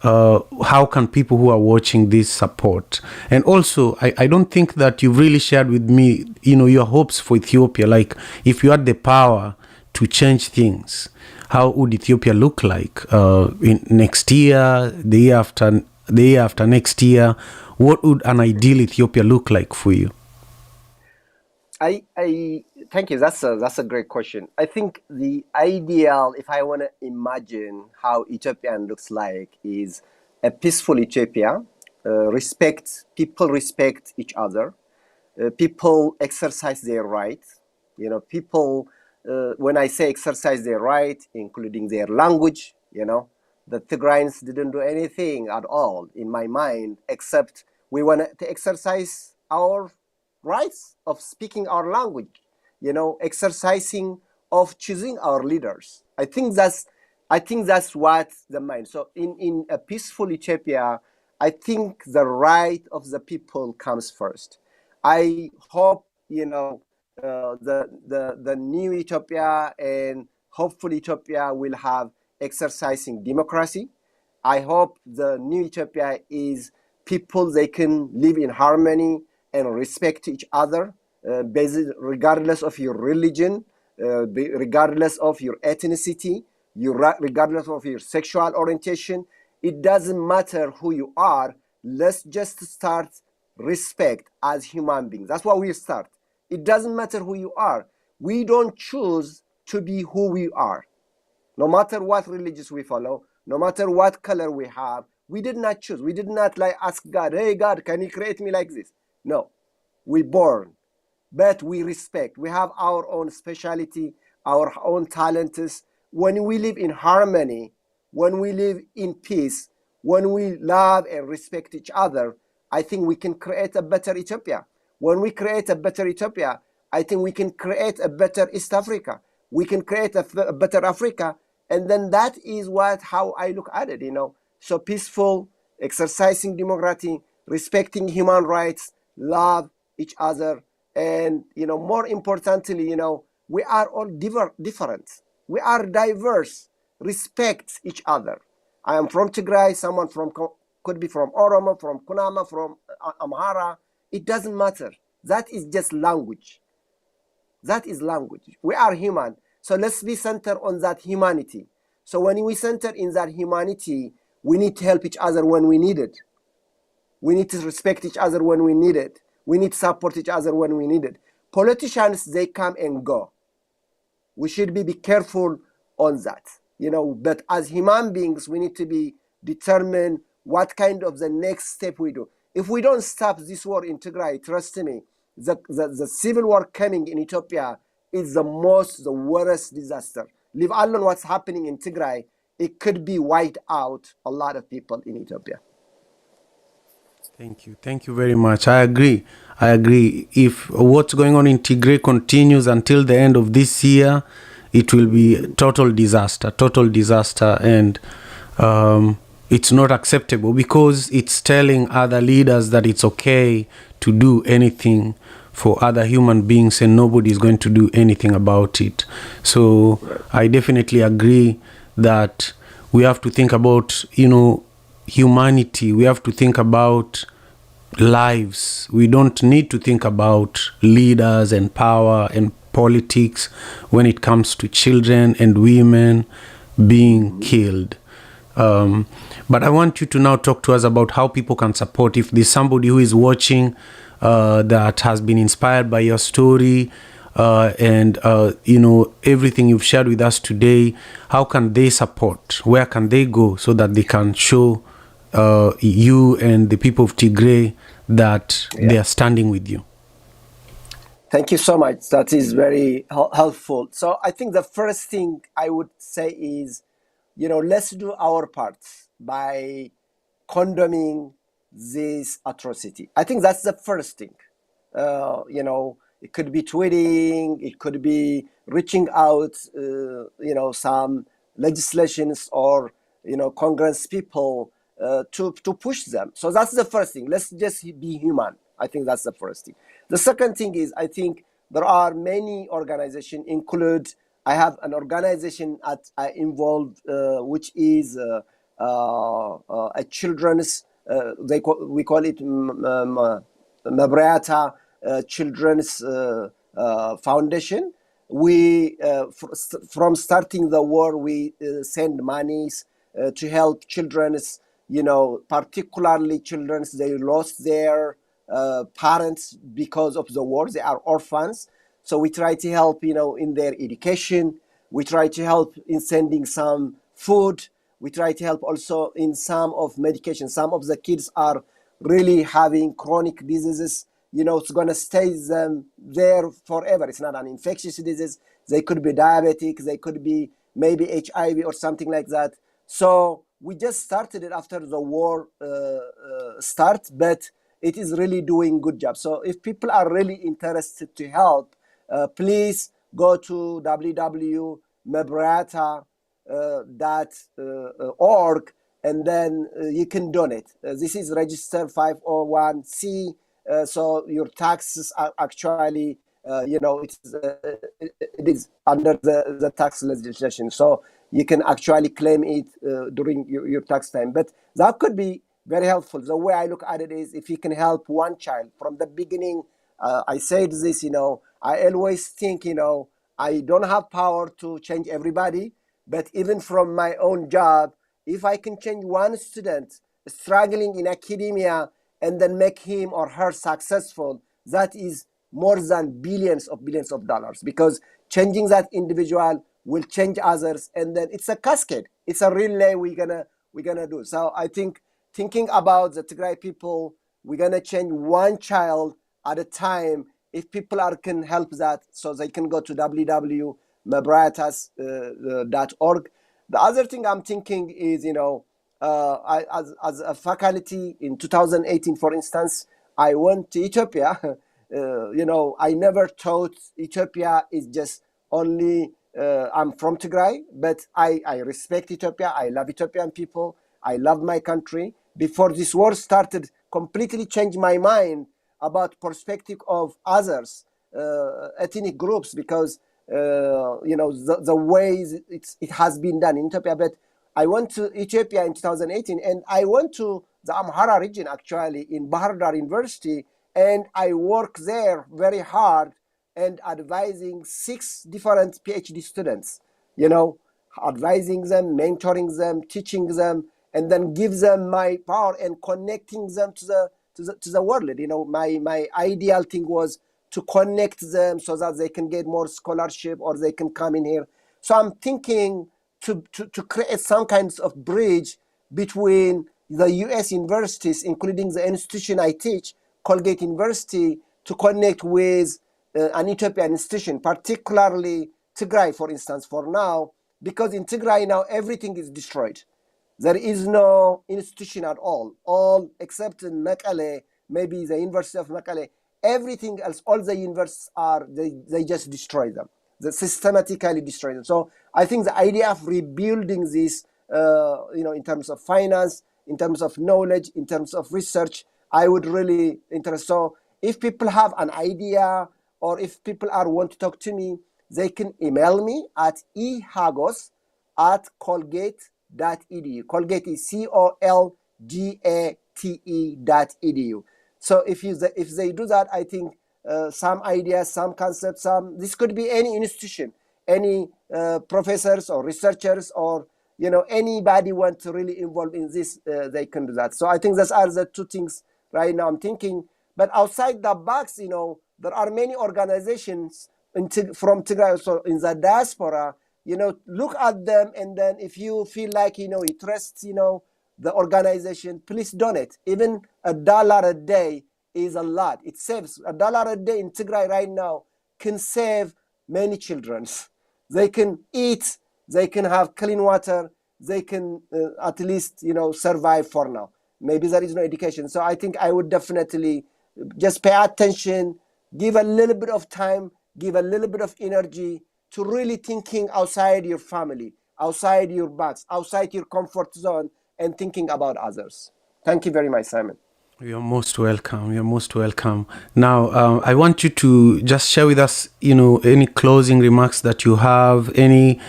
how can people who are watching this support? And also, I don't think that you've really shared with me, your hopes for Ethiopia. Like, if you had the power to change things, how would Ethiopia look like in next year, the year after next year? What would an ideal Ethiopia look like for you? I thank you. That's a great question. I think the ideal, if I want to imagine how Ethiopia looks like, is a peaceful Ethiopia. People respect each other. People exercise their rights. People. When I say exercise their right, including their language, the Tigrayans didn't do anything at all in my mind, except we want to exercise our rights of speaking our language, exercising of choosing our leaders. I think that's what the mind. So in a peaceful Ethiopia, I think the right of the people comes first. I hope, the new Ethiopia and hopefully Ethiopia will have exercising democracy. I hope the new Ethiopia is people, they can live in harmony and respect each other, regardless of your religion, regardless of your ethnicity, regardless of your sexual orientation. It doesn't matter who you are. Let's just start respect as human beings. That's what we start. It doesn't matter who you are. We don't choose to be who we are. No matter what religion we follow, no matter what color we have, we did not choose. We did not ask God, hey God, can you create me like this? No, we born, but we respect. We have our own speciality, our own talents. When we live in harmony, when we live in peace, when we love and respect each other, I think we can create a better Ethiopia. When we create a better Ethiopia, I think we can create a better East Africa. We can create a better Africa. And then that is how I look at it, So peaceful, exercising democracy, respecting human rights, love each other. And, more importantly, we are all different. We are diverse. Respect each other. I am from Tigray, someone could be from Oromo, from Kunama, from Amhara. It doesn't matter. That is just language. That is language. We are human. So let's be centered on that humanity. So when we center in that humanity, we need to help each other when we need it. We need to respect each other when we need it. We need to support each other when we need it. Politicians, they come and go. We should be careful on that. But as human beings, we need to be determined what kind of the next step we do. If we don't stop this war in Tigray, trust me, the civil war coming in Ethiopia is the worst disaster. Leave alone what's happening in Tigray, it could be wiped out a lot of people in Ethiopia. Thank you very much. I agree. If what's going on in Tigray continues until the end of this year, it will be a total disaster, and it's not acceptable, because it's telling other leaders that it's okay to do anything for other human beings and nobody is going to do anything about it. So I definitely agree that we have to think about, humanity. We have to think about lives. We don't need to think about leaders and power and politics when it comes to children and women being killed. But I want you to now talk to us about how people can support. If there's somebody who is watching that has been inspired by your story and everything you've shared with us today, how can they support? Where can they go so that they can show you and the people of Tigray that they are standing with you? Thank you so much. That is very helpful. So I think the first thing I would say is, let's do our part by condoning this atrocity. I think that's the first thing. It could be tweeting, it could be reaching out, some legislations or, Congress people to push them. So that's the first thing. Let's just be human. I think that's the first thing. The second thing is, I think there are many organizations, I have an organization involved, which is a children's, we call it Mabrata Children's Foundation. We, from starting the war, we send monies to help children's, particularly children's, they lost their parents because of the war. They are orphans. So we try to help, in their education. We try to help in sending some food. We try to help also in some of medication. Some of the kids are really having chronic diseases. It's going to stay them there forever. It's not an infectious disease. They could be diabetic. They could be maybe HIV or something like that. So we just started it after the war start, but it is really doing good job. So if people are really interested to help, please go to www.mebrata.org and then you can donate. This is registered 501c, so your taxes are actually, it is under the tax legislation. So you can actually claim it during your tax time. But that could be very helpful. The way I look at it is, if you can help one child from the beginning, I said this, I always think, I don't have power to change everybody, but even from my own job, if I can change one student struggling in academia and then make him or her successful, that is more than billions of dollars, because changing that individual will change others, and then it's a cascade. It's a relay we're gonna do. So I think thinking about the Tigray people, we're gonna change one child at a time. If people can help that, so they can go to www.mebratas.org. The other thing I'm thinking is, as a faculty in 2018, for instance, I went to Ethiopia I never thought Ethiopia is just only, I'm from Tigray, but I respect Ethiopia. I love Ethiopian people. I love my country. Before this war started, completely changed my mind about perspective of others, ethnic groups, because the ways it has been done in Ethiopia. But I went to Ethiopia in 2018, and I went to the Amhara region, actually, in Bahar Dar University, and I worked there very hard and advising 6 different PhD students, advising them, mentoring them, teaching them, and then give them my power and connecting them to the world. My ideal thing was to connect them so that they can get more scholarship or they can come in here. So I'm thinking to create some kinds of bridge between the US universities, including the institution I teach, Colgate University, to connect with an Ethiopian institution, particularly Tigray, for instance, for now, because in Tigray now everything is destroyed. There is no institution at all except in Mekelle, maybe the University of Mekelle. Everything else, all the universities they just destroy them. They systematically destroy them. So I think the idea of rebuilding this, in terms of finance, in terms of knowledge, in terms of research, I would really interest. So if people have an idea or if people want to talk to me, they can email me at ehagos@colgate.edu. Colgate is COLGATE.edu. So if they do that, I think some ideas, some concepts, this could be any institution, any professors or researchers or anybody want to really involve in this, they can do that. So I think those are the 2 things right now I'm thinking. But outside the box, there are many organizations from Tigray, so in the diaspora. Look at them, and then if you feel like you trust the organization, please donate. Even $1 a day is a lot. It saves $1 a day in Tigray right now can save many children. They can eat, they can have clean water, they can at least survive for now. Maybe there is no education. So I think I would definitely just pay attention, give a little bit of time, give a little bit of energy to really thinking outside your family, outside your box, outside your comfort zone, and thinking about others. Thank you very much, Simon. You're most welcome. You're most welcome. Now, I want you to just share with us, any closing remarks that you have, any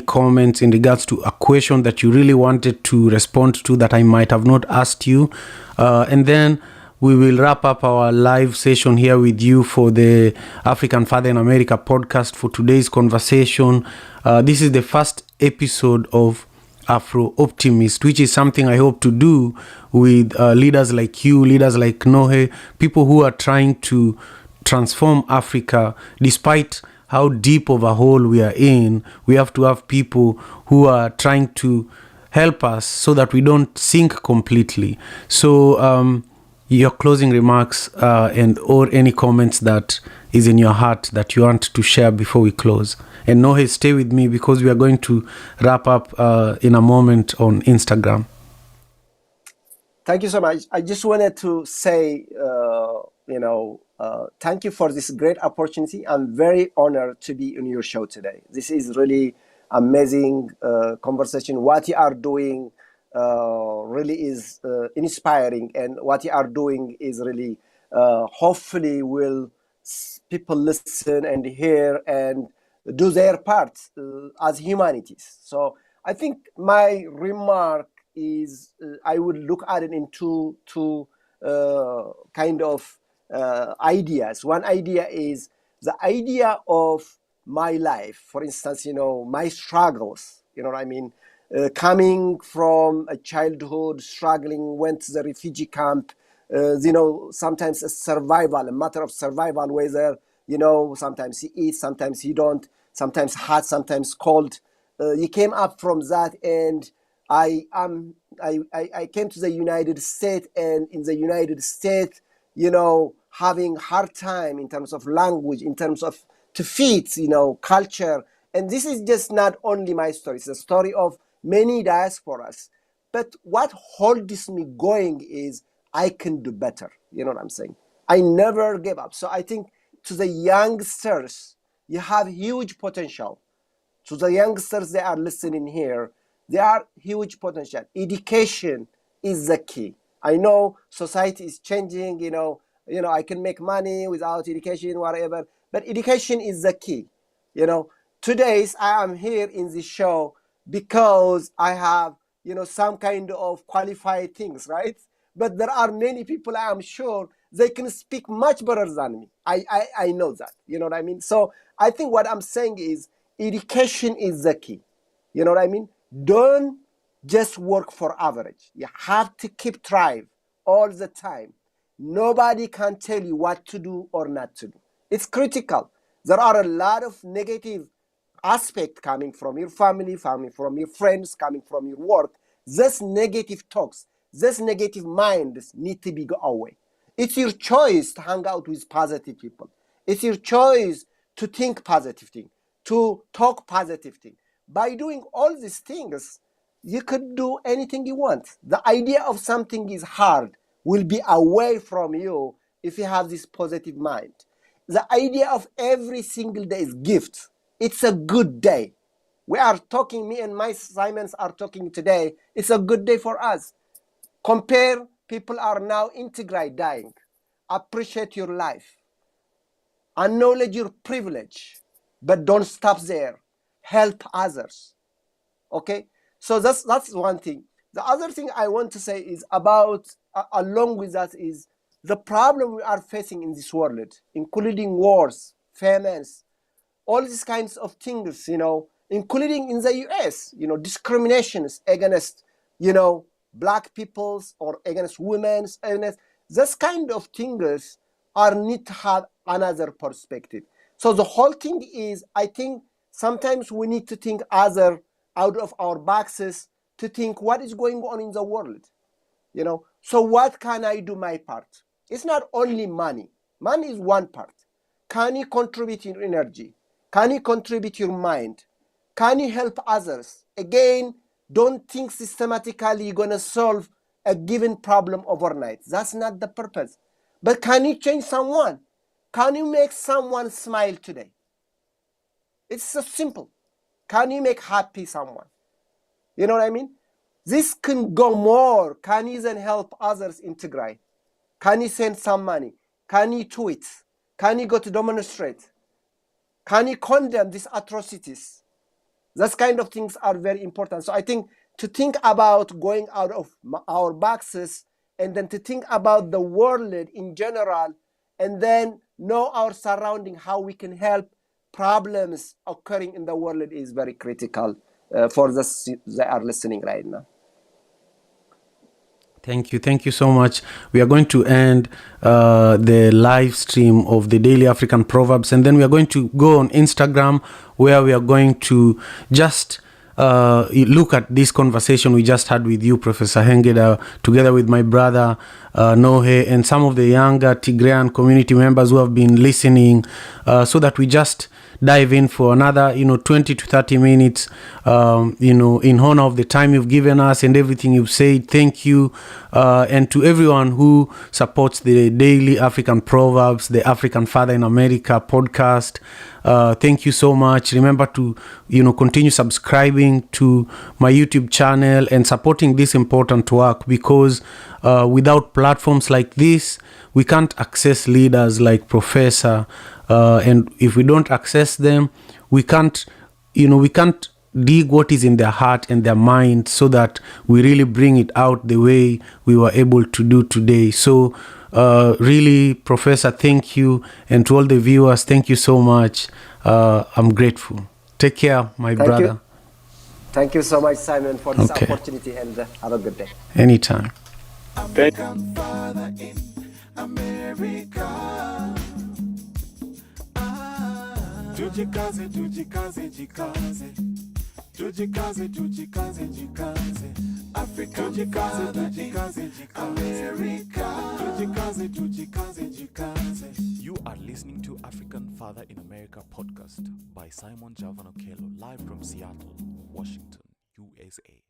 comments in regards to a question that you really wanted to respond to that I might have not asked you. And then we will wrap up our live session here with you for the African Father in America podcast for today's conversation. This is the first episode of Afro Optimist, which is something I hope to do with leaders like you, leaders like Nohe, people who are trying to transform Africa. Despite how deep of a hole we are in, we have to have people who are trying to help us so that we don't sink completely. So your closing remarks and or any comments that is in your heart that you want to share before we close. And Nohe, stay with me because we are going to wrap up in a moment on Instagram. Thank you so much. I just wanted to say, thank you for this great opportunity. I'm very honored to be on your show today. This is really amazing conversation. What you are doing really is inspiring, and what you are doing is really hopefully will people listen and hear and do their part as humanities. So I think my remark is I would look at it in two kind of ideas. One idea is the idea of my life. For instance, my struggles, what I mean? Coming from a childhood, struggling, went to the refugee camp, sometimes a matter of survival, whether, sometimes you eat, sometimes you don't, sometimes hot, sometimes cold. You came up from that, and I came to the United States, and in the United States, having hard time in terms of language, in terms of to fit, culture. And this is just not only my story, it's a story of many diasporas. But what holds me going is I can do better. You know what I'm saying? I never gave up. So I think to the youngsters, you have huge potential. To the youngsters that are listening here, there are huge potential. Education is the key. I know society is changing, I can make money without education, whatever, but education is the key. Today's I am here in this show because I have, some kind of qualified things, right? But there are many people, I am sure, they can speak much better than me. I know that, you know what I mean? So I think what I'm saying is education is the key. You know what I mean? Don't just work for average. You have to keep trying all the time. Nobody can tell you what to do or not to do. It's critical. There are a lot of negative aspects coming from your family, coming from your friends, coming from your work. These negative talks, these negative minds need to be go away. It's your choice to hang out with positive people. It's your choice to think positive thing, to talk positive thing. By doing all these things, you could do anything you want. The idea of something is hard will be away from you if you have this positive mind. The idea of every single day is gift. It's a good day. We are talking, me and my Simons are talking today. It's a good day for us. Compare, people are now in Tigray dying. Appreciate your life. Acknowledge your privilege, but don't stop there. Help others. Okay? So that's one thing. The other thing I want to say is about, along with that, is the problem we are facing in this world, including wars, famines, all these kinds of things, including in the US, discriminations against, black peoples or against women, against this kind of things are need to have another perspective. So the whole thing is, I think sometimes we need to think other out of our boxes to think what is going on in the world. So what can I do my part? It's not only money. Money is one part. Can you contribute your energy? Can you contribute your mind? Can you help others? Again, don't think systematically you're going to solve a given problem overnight. That's not the purpose. But can you change someone? Can you make someone smile today? It's so simple. Can you make happy someone? You know what I mean? This can go more. Can you then help others in Tigray? Can you send some money? Can you tweet? Can you go to demonstrate? Can you condemn these atrocities? Those kind of things are very important. So I think to think about going out of our boxes and then to think about the world in general and then know our surrounding, how we can help problems occurring in the world is very critical for those that are listening right now. Thank you so much. We are going to end the live stream of the Daily African Proverbs, and then we are going to go on Instagram, where we are going to just look at this conversation we just had with you, Professor Engda, together with my brother Nohe, and some of the younger Tigrayan community members who have been listening, so that we just dive in for another 20 to 30 minutes in honor of the time you've given us and everything you've said. Thank you, and to everyone who supports the Daily African Proverbs, the African Father in America podcast. Thank you so much. Remember to continue subscribing to my YouTube channel and supporting this important work, because without platforms like this, we can't access leaders like Professor, and if we don't access them, we can't dig what is in their heart and their mind, so that we really bring it out the way we were able to do today. So really, Professor, thank you, and to all the viewers, thank you so much. I'm grateful. Take care, my brother. Thank you so much, Simon, for this opportunity, and have a good day. Anytime. African Father in America. Tujikaze, tujikaze, jikaze. Tujikaze, tujikaze, jikaze. African Father in America. Tujikaze, tujikaze, jikaze. You are listening to African Father in America podcast by Simon Javan Okello, live from Seattle, Washington, USA.